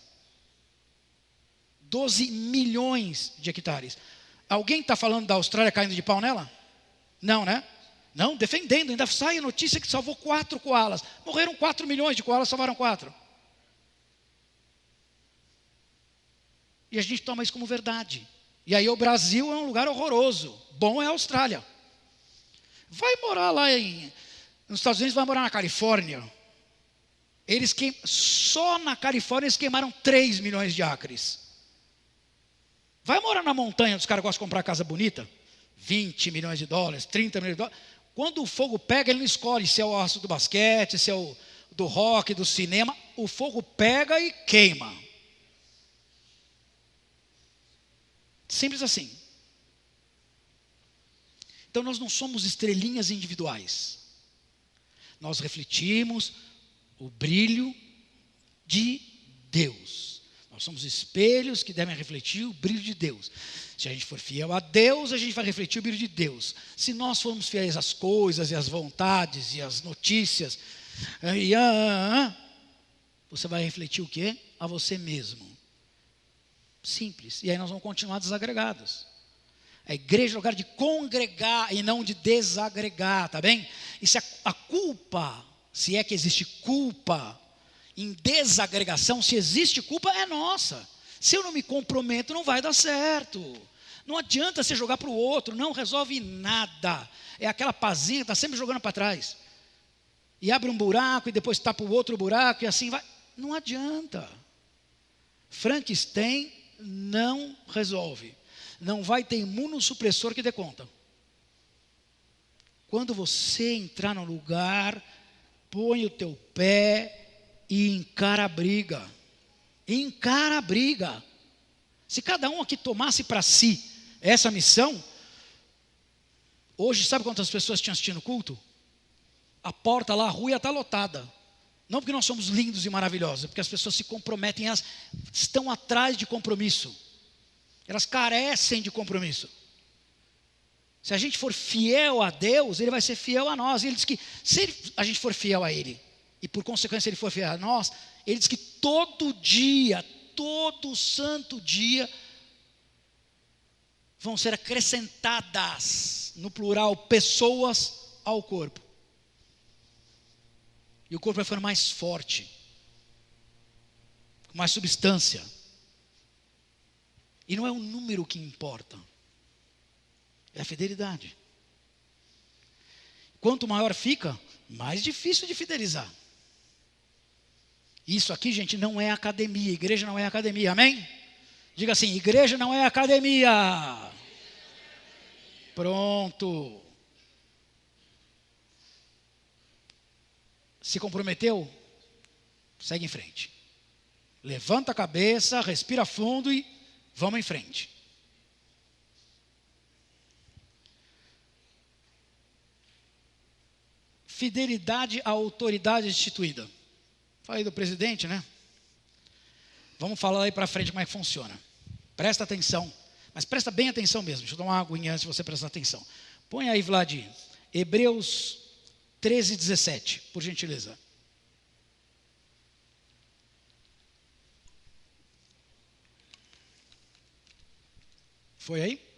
12 milhões de hectares. Alguém está falando da Austrália caindo de pau nela? Não, né? Não, defendendo. Ainda sai a notícia que salvou 4 koalas. Morreram 4 milhões de koalas, salvaram 4. E a gente toma isso como verdade. E aí o Brasil é um lugar horroroso. Bom é a Austrália. Vai morar lá nos Estados Unidos, vai morar na Califórnia. Só na Califórnia eles queimaram 3 milhões de acres. Vai morar na montanha, os caras gostam de comprar casa bonita. 20 milhões de dólares, 30 milhões de dólares. Quando o fogo pega, ele não escolhe se é o aço do basquete, se é o do rock, do cinema. O fogo pega e queima. Simples assim. Então nós não somos estrelinhas individuais. Nós refletimos o brilho de Deus. Nós somos espelhos que devem refletir o brilho de Deus. Se a gente for fiel a Deus, a gente vai refletir o brilho de Deus. Se nós formos fiéis às coisas e às vontades e às notícias, você vai refletir o quê? A você mesmo. Simples. E aí nós vamos continuar desagregados. A igreja é lugar de congregar e não de desagregar, tá bem? E se a culpa, se é que existe culpa em desagregação, se existe culpa, é nossa. Se eu não me comprometo, não vai dar certo. Não adianta você jogar para o outro, não resolve nada. É aquela pazinha que está sempre jogando para trás. E abre um buraco e depois tapa o outro buraco e assim vai. Não adianta. Frankenstein não resolve. Não vai ter imunossupressor que dê conta. Quando você entrar no lugar, põe o teu pé e encara a briga. Encara a briga. Se cada um aqui tomasse para si essa missão, hoje sabe quantas pessoas tinham assistindo o culto? A porta lá, a rua ia estar lotada. Não porque nós somos lindos e maravilhosos, é porque as pessoas se comprometem, elas estão atrás de compromisso. Elas carecem de compromisso. Se a gente for fiel a Deus, Ele vai ser fiel a nós. E Ele diz que se a gente for fiel a Ele, e por consequência Ele for fiel a nós, Ele diz que todo dia, todo santo dia, vão ser acrescentadas, no plural, pessoas ao corpo. E o corpo vai ficando mais forte, com mais substância. E não é o número que importa, é a fidelidade. Quanto maior fica, mais difícil de fidelizar. Isso aqui, gente, não é academia. Igreja não é academia, amém? Diga assim, igreja não é academia. Pronto. Se comprometeu? Segue em frente. Levanta a cabeça, respira fundo e vamos em frente. Fidelidade à autoridade instituída. Falei do presidente, né? Vamos falar aí para frente como é que funciona. Presta atenção, mas presta bem atenção mesmo. Deixa eu dar uma aguinha antes de você prestar atenção. Põe aí, Vlad, Hebreus 13, 17, por gentileza. Foi aí?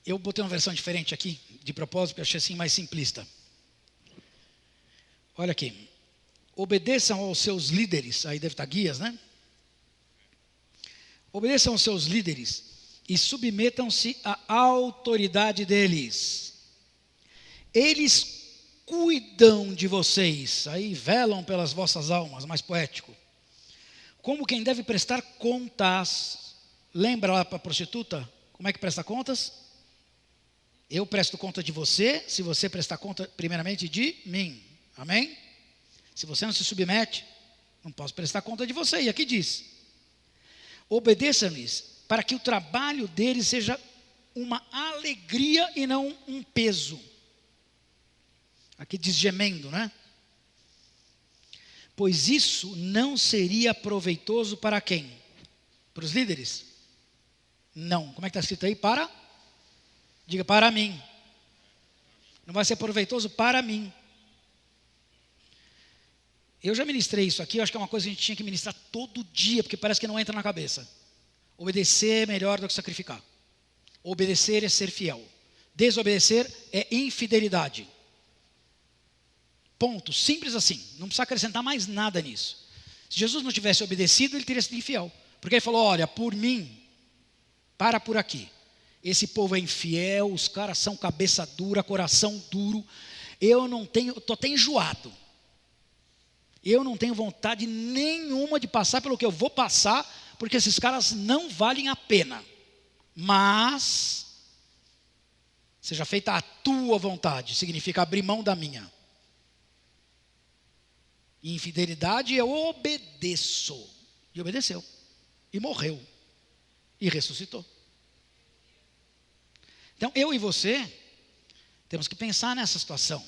Eu botei uma versão diferente aqui, de propósito, porque eu achei assim mais simplista. Olha aqui. Obedeçam aos seus líderes, aí deve estar guias, né? Obedeçam aos seus líderes e submetam-se à autoridade deles. Eles cuidam de vocês, aí velam pelas vossas almas, mais poético. Como quem deve prestar contas. Lembra lá para a prostituta? Como é que presta contas? Eu presto conta de você, se você prestar conta primeiramente de mim. Amém? Se você não se submete, não posso prestar conta de você. E aqui diz: obedeça-lhes para que o trabalho deles seja uma alegria e não um peso. Aqui diz gemendo, né? Pois isso não seria proveitoso para quem? Para os líderes? Não. Como é que está escrito aí? Diga, para mim. Não vai ser proveitoso para mim. Eu já ministrei isso aqui, eu acho que é uma coisa que a gente tinha que ministrar todo dia, porque parece que não entra na cabeça. Obedecer é melhor do que sacrificar. Obedecer é ser fiel. Desobedecer é infidelidade. Ponto, simples assim, não precisa acrescentar mais nada nisso. Se Jesus não tivesse obedecido, ele teria sido infiel. Porque ele falou, olha, por mim, para por aqui. Esse povo é infiel, os caras são cabeça dura, coração duro. Eu não tenho, estou até enjoado. Eu não tenho vontade nenhuma de passar pelo que eu vou passar, porque esses caras não valem a pena. Mas, seja feita a tua vontade, significa abrir mão da minha. E infidelidade eu obedeço. E obedeceu. E morreu. E ressuscitou. Então, eu e você temos que pensar nessa situação.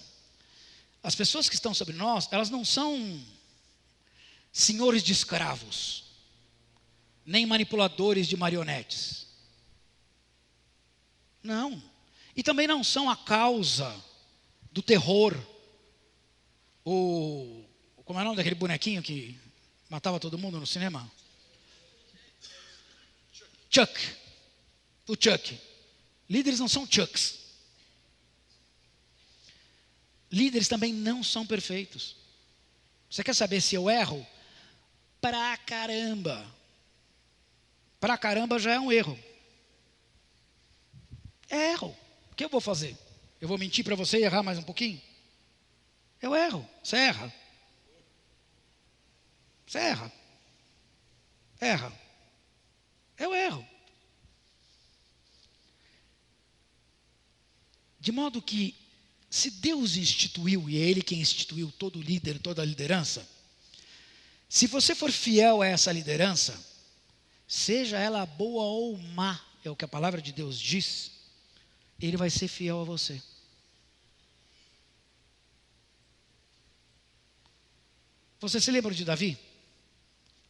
As pessoas que estão sobre nós, elas não são senhores de escravos, nem manipuladores de marionetes. Não. E também não são a causa do terror. Como é o nome daquele bonequinho que matava todo mundo no cinema? Chuck. O Chuck. Líderes não são Chucks. Líderes também não são perfeitos. Você quer saber se eu erro? Pra caramba. Pra caramba já é um erro. Erro. O que eu vou fazer? Eu vou mentir para você e errar mais um pouquinho? Eu erro. Você erra. Você erra. Erra. Eu erro. De modo que, se Deus instituiu, e é Ele quem instituiu todo líder, toda a liderança, se você for fiel a essa liderança, seja ela boa ou má, é o que a palavra de Deus diz, Ele vai ser fiel a você. Você se lembra de Davi?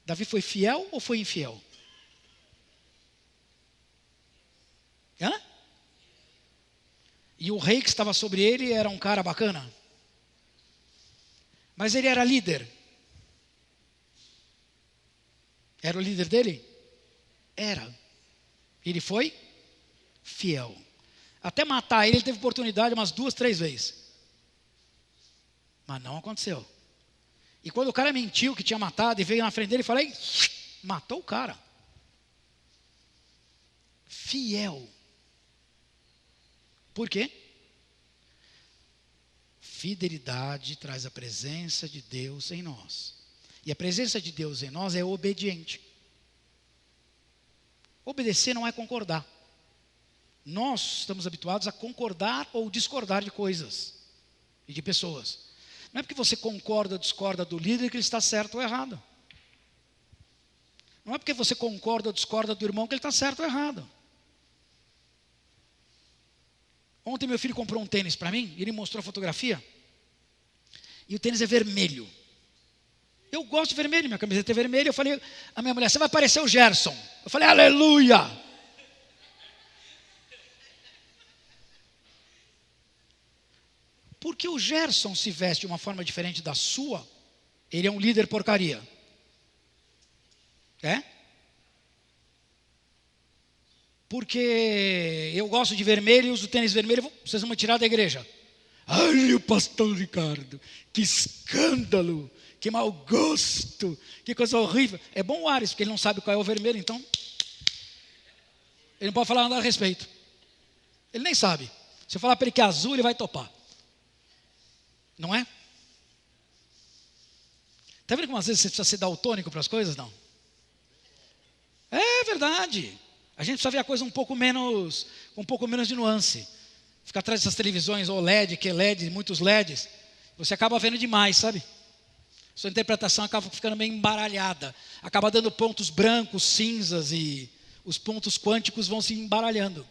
Davi foi fiel ou foi infiel? Hã? E o rei que estava sobre ele era um cara bacana? Mas ele era líder. Era o líder dele? Era. Ele foi fiel. Até matar ele teve oportunidade umas 2, 3 vezes. Mas não aconteceu. E quando o cara mentiu que tinha matado e veio na frente dele, eu falei, matou o cara. Fiel. Por quê? Fidelidade traz a presença de Deus em nós. E a presença de Deus em nós é obediente. Obedecer não é concordar. Nós estamos habituados a concordar ou discordar de coisas e de pessoas. Não é porque você concorda ou discorda do líder que ele está certo ou errado. Não é porque você concorda ou discorda do irmão que ele está certo ou errado. Ontem meu filho comprou um tênis para mim, e ele mostrou a fotografia, e o tênis é vermelho. Eu gosto de vermelho, minha camiseta é vermelha. Eu falei à minha mulher, você vai parecer o Gerson. Eu falei, aleluia. Porque o Gerson se veste de uma forma diferente da sua, ele é um líder porcaria. É? Porque eu gosto de vermelho e uso tênis vermelho, vocês vão me tirar da igreja. Ai, o pastor Ricardo, que escândalo, que mau gosto, que coisa horrível. É bom o Ares, porque ele não sabe qual é o vermelho, então ele não pode falar nada a respeito. Ele nem sabe. Se eu falar para ele que é azul, ele vai topar. Não é? Está vendo como às vezes você precisa ser daltônico para as coisas? Não. É verdade. A gente precisa ver a coisa com um pouco menos de nuance. Ficar atrás dessas televisões OLED, QLED, muitos LEDs, você acaba vendo demais, sabe? Sua interpretação acaba ficando meio embaralhada. Acaba dando pontos brancos, cinzas, e os pontos quânticos vão se embaralhando.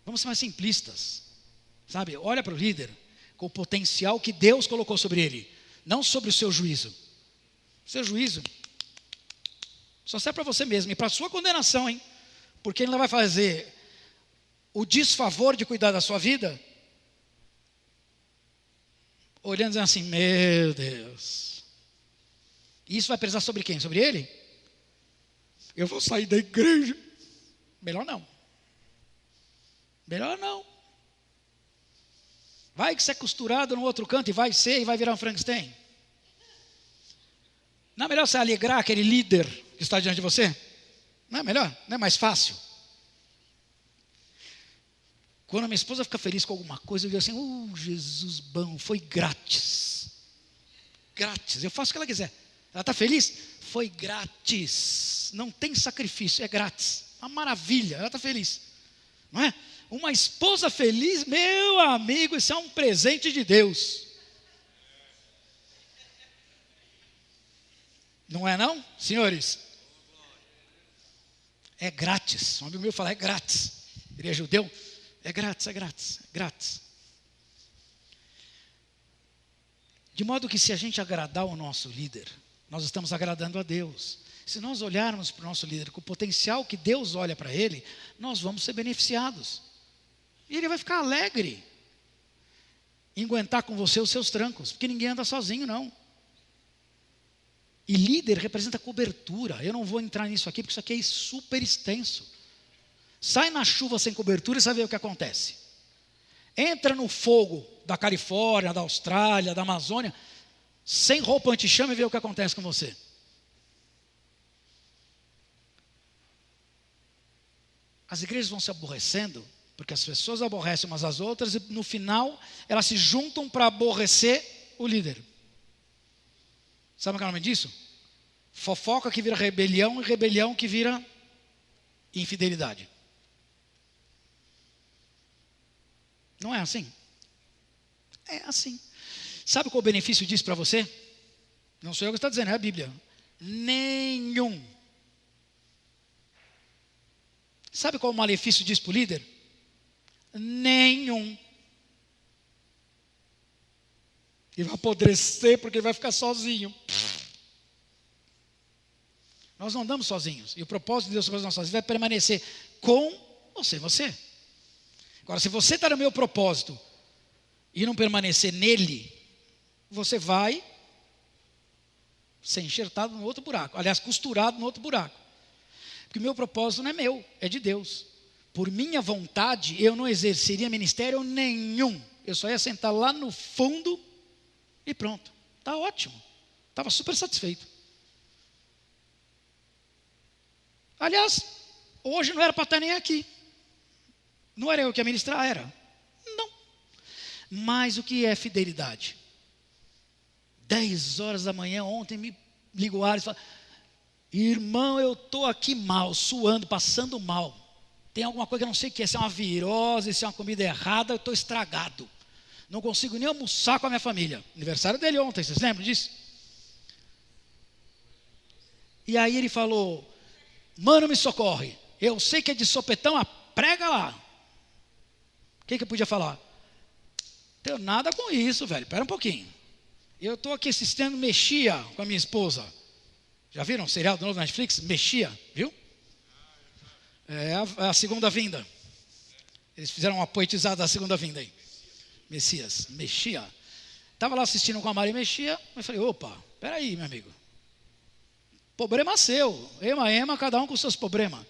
Vamos ser mais simplistas, sabe? Olha para o líder com o potencial que Deus colocou sobre ele, não sobre o seu juízo. O seu juízo só serve para você mesmo e para a sua condenação, hein? Porque ele não vai fazer o desfavor de cuidar da sua vida, olhando e dizendo assim, meu Deus. Isso vai pesar sobre quem? Sobre ele? Eu vou sair da igreja. Melhor não. Melhor não. Vai que você é costurado no outro canto e vai virar um Frankenstein. Não é melhor você alegrar aquele líder que está diante de você? Não é melhor? Não é mais fácil? Quando a minha esposa fica feliz com alguma coisa, eu digo assim, Jesus bom, foi grátis. Grátis, eu faço o que ela quiser. Ela está feliz? Foi grátis. Não tem sacrifício, é grátis. Uma maravilha, ela está feliz. Não é? Uma esposa feliz, meu amigo, isso é um presente de Deus. Não é não, senhores? É grátis. Um amigo meu fala, é grátis. Ele é judeu? É grátis, é grátis, é grátis. De modo que se a gente agradar o nosso líder, nós estamos agradando a Deus. Se nós olharmos para o nosso líder com o potencial que Deus olha para ele, nós vamos ser beneficiados. E ele vai ficar alegre em aguentar com você os seus trancos, porque ninguém anda sozinho, não. E líder representa cobertura. Eu não vou entrar nisso aqui, porque isso aqui é super extenso. Sai na chuva sem cobertura e você vai ver o que acontece. Entra no fogo da Califórnia, da Austrália, da Amazônia, sem roupa anti-chama e vê o que acontece com você. As igrejas vão se aborrecendo, porque as pessoas aborrecem umas às outras e no final elas se juntam para aborrecer o líder. Sabe o que é o nome disso? Fofoca que vira rebelião e rebelião que vira infidelidade. Não é assim? É assim. Sabe qual o benefício disso para você? Não sou eu que estou dizendo, é a Bíblia. Nenhum. Sabe qual o malefício disso para o líder? Nenhum. E vai apodrecer porque ele vai ficar sozinho. Nós não andamos sozinhos. E o propósito de Deus sobre as nossas vidas vai permanecer com você. Agora, se você está no meu propósito e não permanecer nele, você vai ser enxertado no outro buraco. Aliás, costurado no outro buraco. Porque o meu propósito não é meu, é de Deus. Por minha vontade, eu não exerceria ministério nenhum. Eu só ia sentar lá no fundo e pronto. Está ótimo. Estava super satisfeito. Aliás, hoje não era para estar nem aqui. Não era eu que ia ministrar, era. Não. Mas o que é fidelidade? 10 horas da manhã, ontem me ligou o Ares e falou: irmão, eu estou aqui mal, suando, passando mal. Tem alguma coisa que eu não sei o que é, se é uma virose, se é uma comida errada, eu estou estragado. Não consigo nem almoçar com a minha família. Aniversário dele ontem, vocês lembram disso? E aí ele falou: mano, me socorre. Eu sei que é de sopetão, prega lá. O que eu podia falar? Não tenho nada com isso, velho. Espera um pouquinho. Eu estou aqui assistindo Mexia com a minha esposa. Já viram o serial do novo Netflix? Mexia, viu? É a segunda vinda. Eles fizeram uma poetizada da segunda vinda aí. Messias, Mexia. Estava lá assistindo com a Maria Mexia. Eu falei: opa, peraí, meu amigo. Problema seu. Ema, cada um com seus problemas.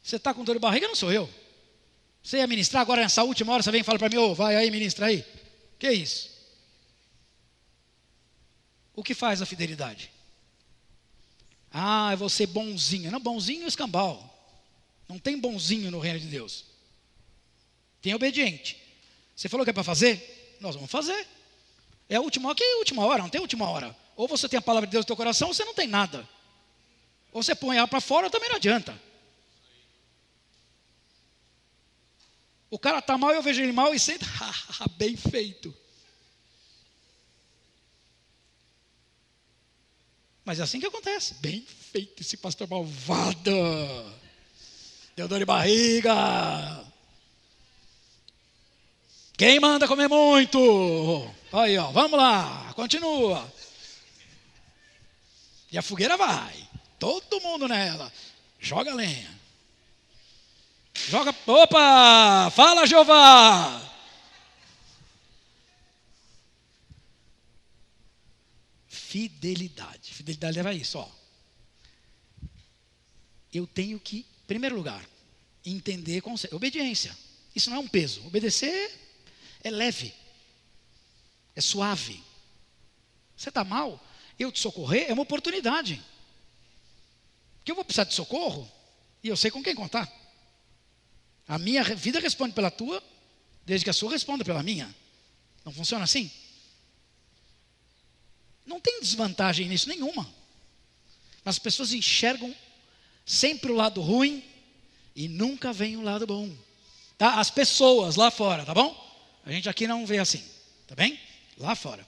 Você está com dor de barriga, não sou eu. Você ia ministrar agora nessa última hora, você vem e fala para mim: vai aí, ministra aí. Que é isso? O que faz a fidelidade? Eu vou ser bonzinho. Não, bonzinho é escambau. Não tem bonzinho no reino de Deus. Tem obediente. Você falou que é para fazer? Nós vamos fazer. É a última hora. Que é a última hora? Não tem última hora. Ou você tem a palavra de Deus no teu coração, ou você não tem nada. Ou você põe ela para fora, também não adianta. O cara está mal, eu vejo ele mal e senta. Bem feito. Mas é assim que acontece. Bem feito esse pastor malvado. Deu dor de barriga. Quem manda comer muito? Aí, ó, vamos lá, continua. E a fogueira vai. Todo mundo nela. Joga lenha. Opa! Fala, Jeová! Fidelidade. Fidelidade leva a isso, ó. Eu tenho que, em primeiro lugar, entender conceito. Obediência. Isso não é um peso. Obedecer é leve. É suave. Você está mal? Eu te socorrer é uma oportunidade. Porque eu vou precisar de socorro e eu sei com quem contar. A minha vida responde pela tua, desde que a sua responda pela minha. Não funciona assim? Não tem desvantagem nisso nenhuma. Mas as pessoas enxergam sempre o lado ruim e nunca vem o lado bom. Tá? As pessoas lá fora, tá bom? A gente aqui não vê assim, tá bem? Lá fora.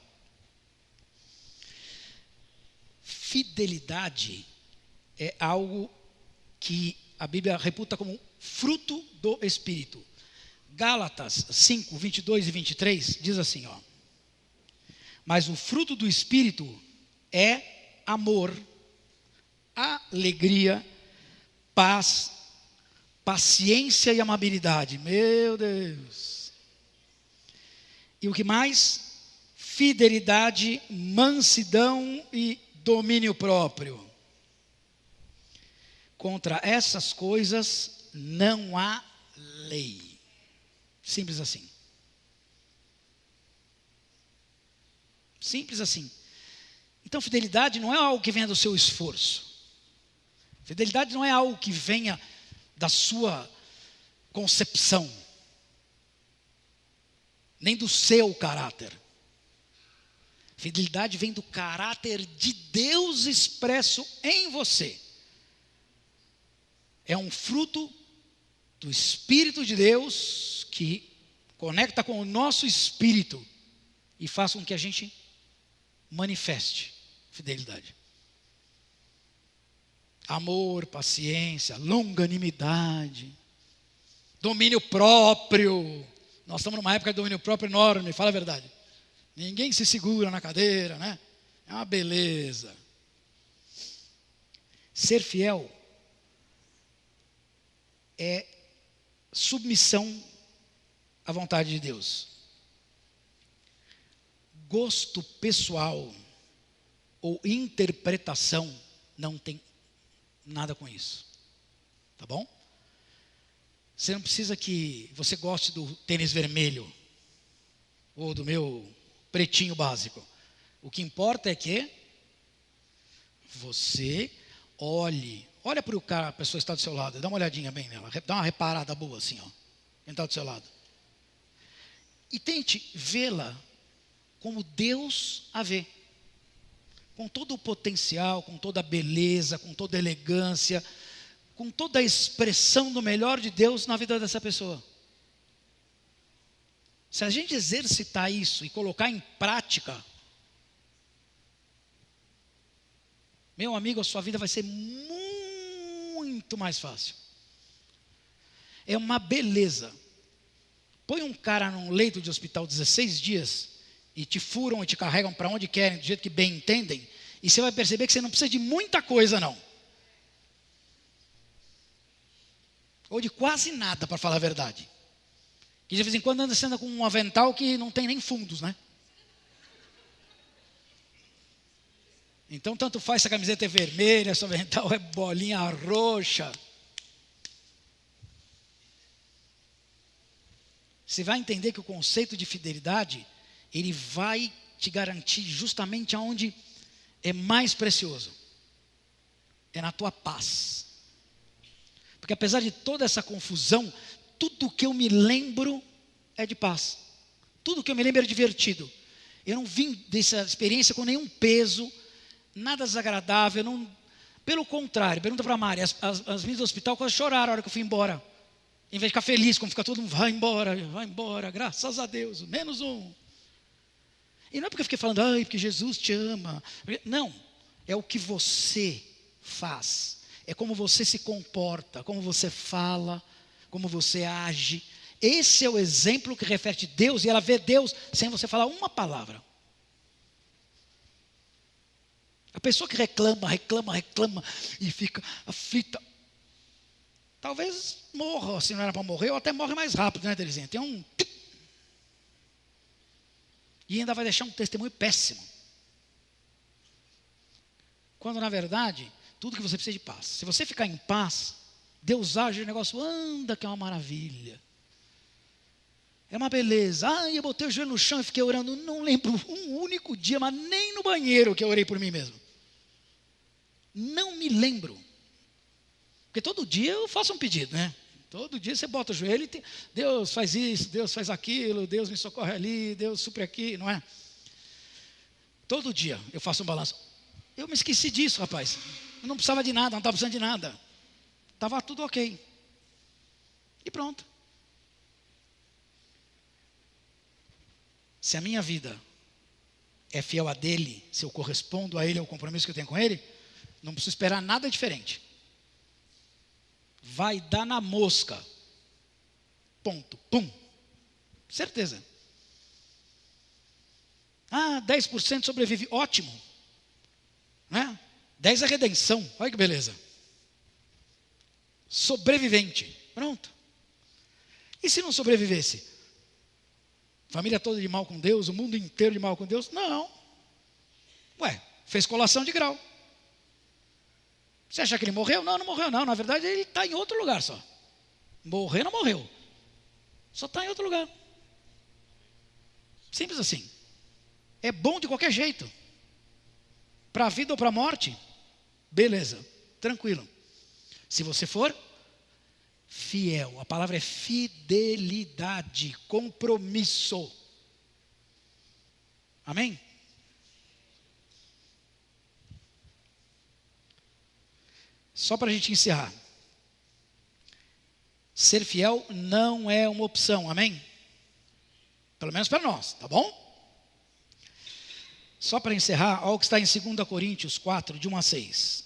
Fidelidade é algo que a Bíblia reputa como fruto do Espírito. Gálatas 5, 22 e 23 diz assim, ó: mas o fruto do Espírito é amor, alegria, paz, paciência e amabilidade. Meu Deus. E o que mais? Fidelidade, mansidão e domínio próprio. Contra essas coisas não há lei. Simples assim. Simples assim. Então, fidelidade não é algo que venha do seu esforço. Fidelidade não é algo que venha da sua concepção, nem do seu caráter. Fidelidade vem do caráter de Deus expresso em você. É um fruto do Espírito de Deus que conecta com o nosso espírito e faz com que a gente manifeste fidelidade. Amor, paciência, longanimidade, domínio próprio. Nós estamos numa época de domínio próprio enorme, fala a verdade. Ninguém se segura na cadeira, né? É uma beleza. Ser fiel é submissão à vontade de Deus. Gosto pessoal ou interpretação não tem nada com isso. Tá bom? Você não precisa que você goste do tênis vermelho ou do meu pretinho básico. O que importa é que você olha para o cara, a pessoa que está do seu lado, dá uma olhadinha bem nela, dá uma reparada boa assim, ó, quem está do seu lado. E tente vê-la como Deus a vê. Com todo o potencial, com toda a beleza, com toda a elegância, com toda a expressão do melhor de Deus na vida dessa pessoa. Se a gente exercitar isso e colocar em prática, meu amigo, a sua vida vai ser muito mais fácil. É uma beleza. Põe um cara num leito de hospital 16 dias e te furam e te carregam para onde querem, do jeito que bem entendem, e você vai perceber que você não precisa de muita coisa, não. Ou de quase nada, para falar a verdade. Que de vez em quando anda com um avental que não tem nem fundos, né? Então, tanto faz se a camiseta é vermelha, se o avental é bolinha roxa. Você vai entender que o conceito de fidelidade, ele vai te garantir justamente aonde é mais precioso. É na tua paz. Porque apesar de toda essa confusão, tudo que eu me lembro é de paz. Tudo que eu me lembro é divertido. Eu não vim dessa experiência com nenhum peso, nada desagradável. Pelo contrário, pergunta para a Mari, as meninas do hospital quase choraram a hora que eu fui embora. Em vez de ficar feliz, como fica todo mundo, vai embora, graças a Deus, menos um. E não é porque eu fiquei falando, porque Jesus te ama. Não, é o que você faz. É como você se comporta, como você fala, como você age. Esse é o exemplo que reflete Deus, e ela vê Deus sem você falar uma palavra. A pessoa que reclama e fica aflita, talvez morra, se não era para morrer, ou até morre mais rápido, né, Terezinha? Tem um... E ainda vai deixar um testemunho péssimo. Quando, na verdade, tudo que você precisa é de paz. Se você ficar em paz, Deus age, o negócio anda, que é uma maravilha. É uma beleza. Eu botei o joelho no chão e fiquei orando. Não lembro um único dia, mas nem no banheiro que eu orei por mim mesmo. Não me lembro. Porque todo dia eu faço um pedido, né? Todo dia você bota o joelho e Deus faz isso, Deus faz aquilo, Deus me socorre ali, Deus supre aqui, não é? Todo dia eu faço um balanço. Eu me esqueci disso, rapaz. Eu não precisava de nada, não estava precisando de nada. Estava tudo ok. E pronto. Se a minha vida é fiel a dele, se eu correspondo a ele, ao compromisso que eu tenho com ele, não preciso esperar nada diferente. Vai dar na mosca. Ponto. Pum. Certeza. 10% sobrevive. Ótimo. Né? 10 é redenção. Olha que beleza. Sobrevivente. Pronto. E se não sobrevivesse? Família toda de mal com Deus, o mundo inteiro de mal com Deus? Não. Fez colação de grau. Você acha que ele morreu? Não, não morreu não. Na verdade, ele está em outro lugar só. Morrer não morreu. Só está em outro lugar. Simples assim. É bom de qualquer jeito. Para a vida ou para a morte, beleza, tranquilo. Se você for fiel, a palavra é fidelidade, compromisso. Amém? Só para a gente encerrar. Ser fiel não é uma opção, amém? Pelo menos para nós, tá bom? Só para encerrar, olha o que está em 2 Coríntios 4, de 1 a 6.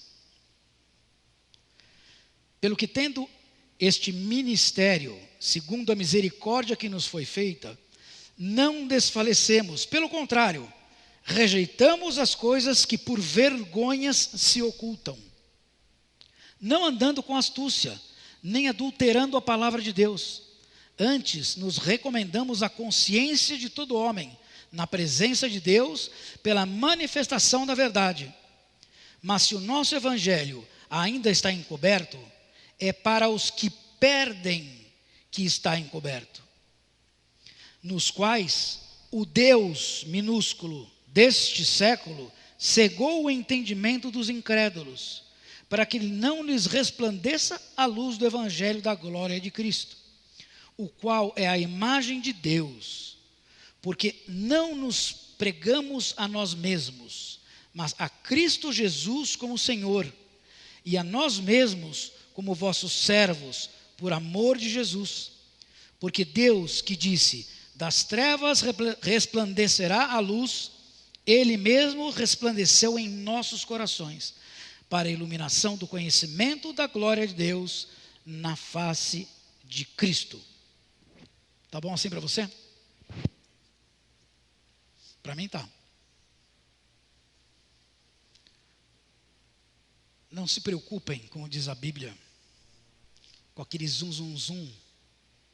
Pelo que tendo este ministério, segundo a misericórdia que nos foi feita, não desfalecemos. Pelo contrário, rejeitamos as coisas que por vergonhas se ocultam, não andando com astúcia, nem adulterando a palavra de Deus. Antes, nos recomendamos a consciência de todo homem, na presença de Deus, pela manifestação da verdade. Mas se o nosso evangelho ainda está encoberto, é para os que perdem que está encoberto, nos quais o Deus minúsculo deste século cegou o entendimento dos incrédulos, para que não lhes resplandeça a luz do evangelho da glória de Cristo, o qual é a imagem de Deus. Porque não nos pregamos a nós mesmos, mas a Cristo Jesus como Senhor, e a nós mesmos como vossos servos, por amor de Jesus. Porque Deus, que disse, das trevas resplandecerá a luz, Ele mesmo resplandeceu em nossos corações, para a iluminação do conhecimento da glória de Deus na face de Cristo. Tá bom assim para você? Para mim tá. Não se preocupem, como diz a Bíblia, com aquele zum, zum, zum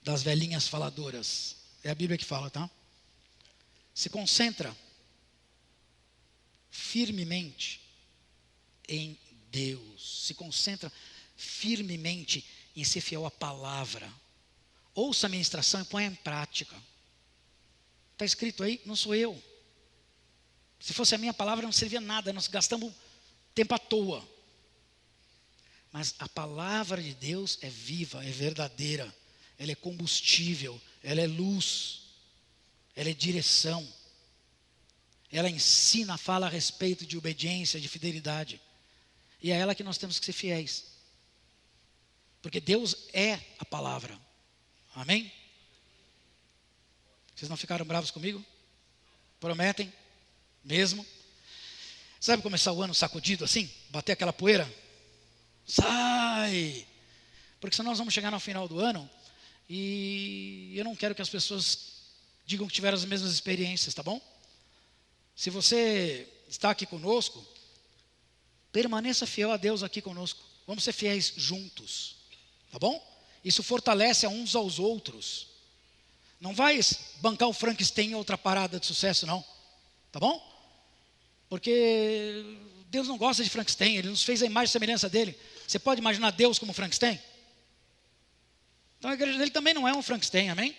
das velhinhas faladoras. É a Bíblia que fala, tá? Se concentra firmemente em Deus. Se concentra firmemente em ser fiel à palavra. Ouça a ministração e ponha em prática. Está escrito aí, não sou eu. Se fosse a minha palavra não servia nada, nós gastamos tempo à toa. Mas a palavra de Deus é viva, é verdadeira, ela é combustível, ela é luz, ela é direção. Ela ensina, fala a respeito de obediência, de fidelidade. E é ela que nós temos que ser fiéis. Porque Deus é a palavra. Amém? Vocês não ficaram bravos comigo? Prometem? Mesmo? Sabe começar o ano sacudido assim? Bater aquela poeira? Sai! Porque senão nós vamos chegar no final do ano e eu não quero que as pessoas digam que tiveram as mesmas experiências, tá bom? Se você está aqui conosco, permaneça fiel a Deus aqui conosco. Vamos ser fiéis juntos, tá bom? Isso fortalece a uns aos outros. Não vai bancar o Frankenstein em outra parada de sucesso, não. Tá bom? Porque Deus não gosta de Frankenstein, Ele nos fez a imagem e semelhança dEle. Você pode imaginar Deus como Frankenstein? Então a igreja dele também não é um Frankenstein, amém?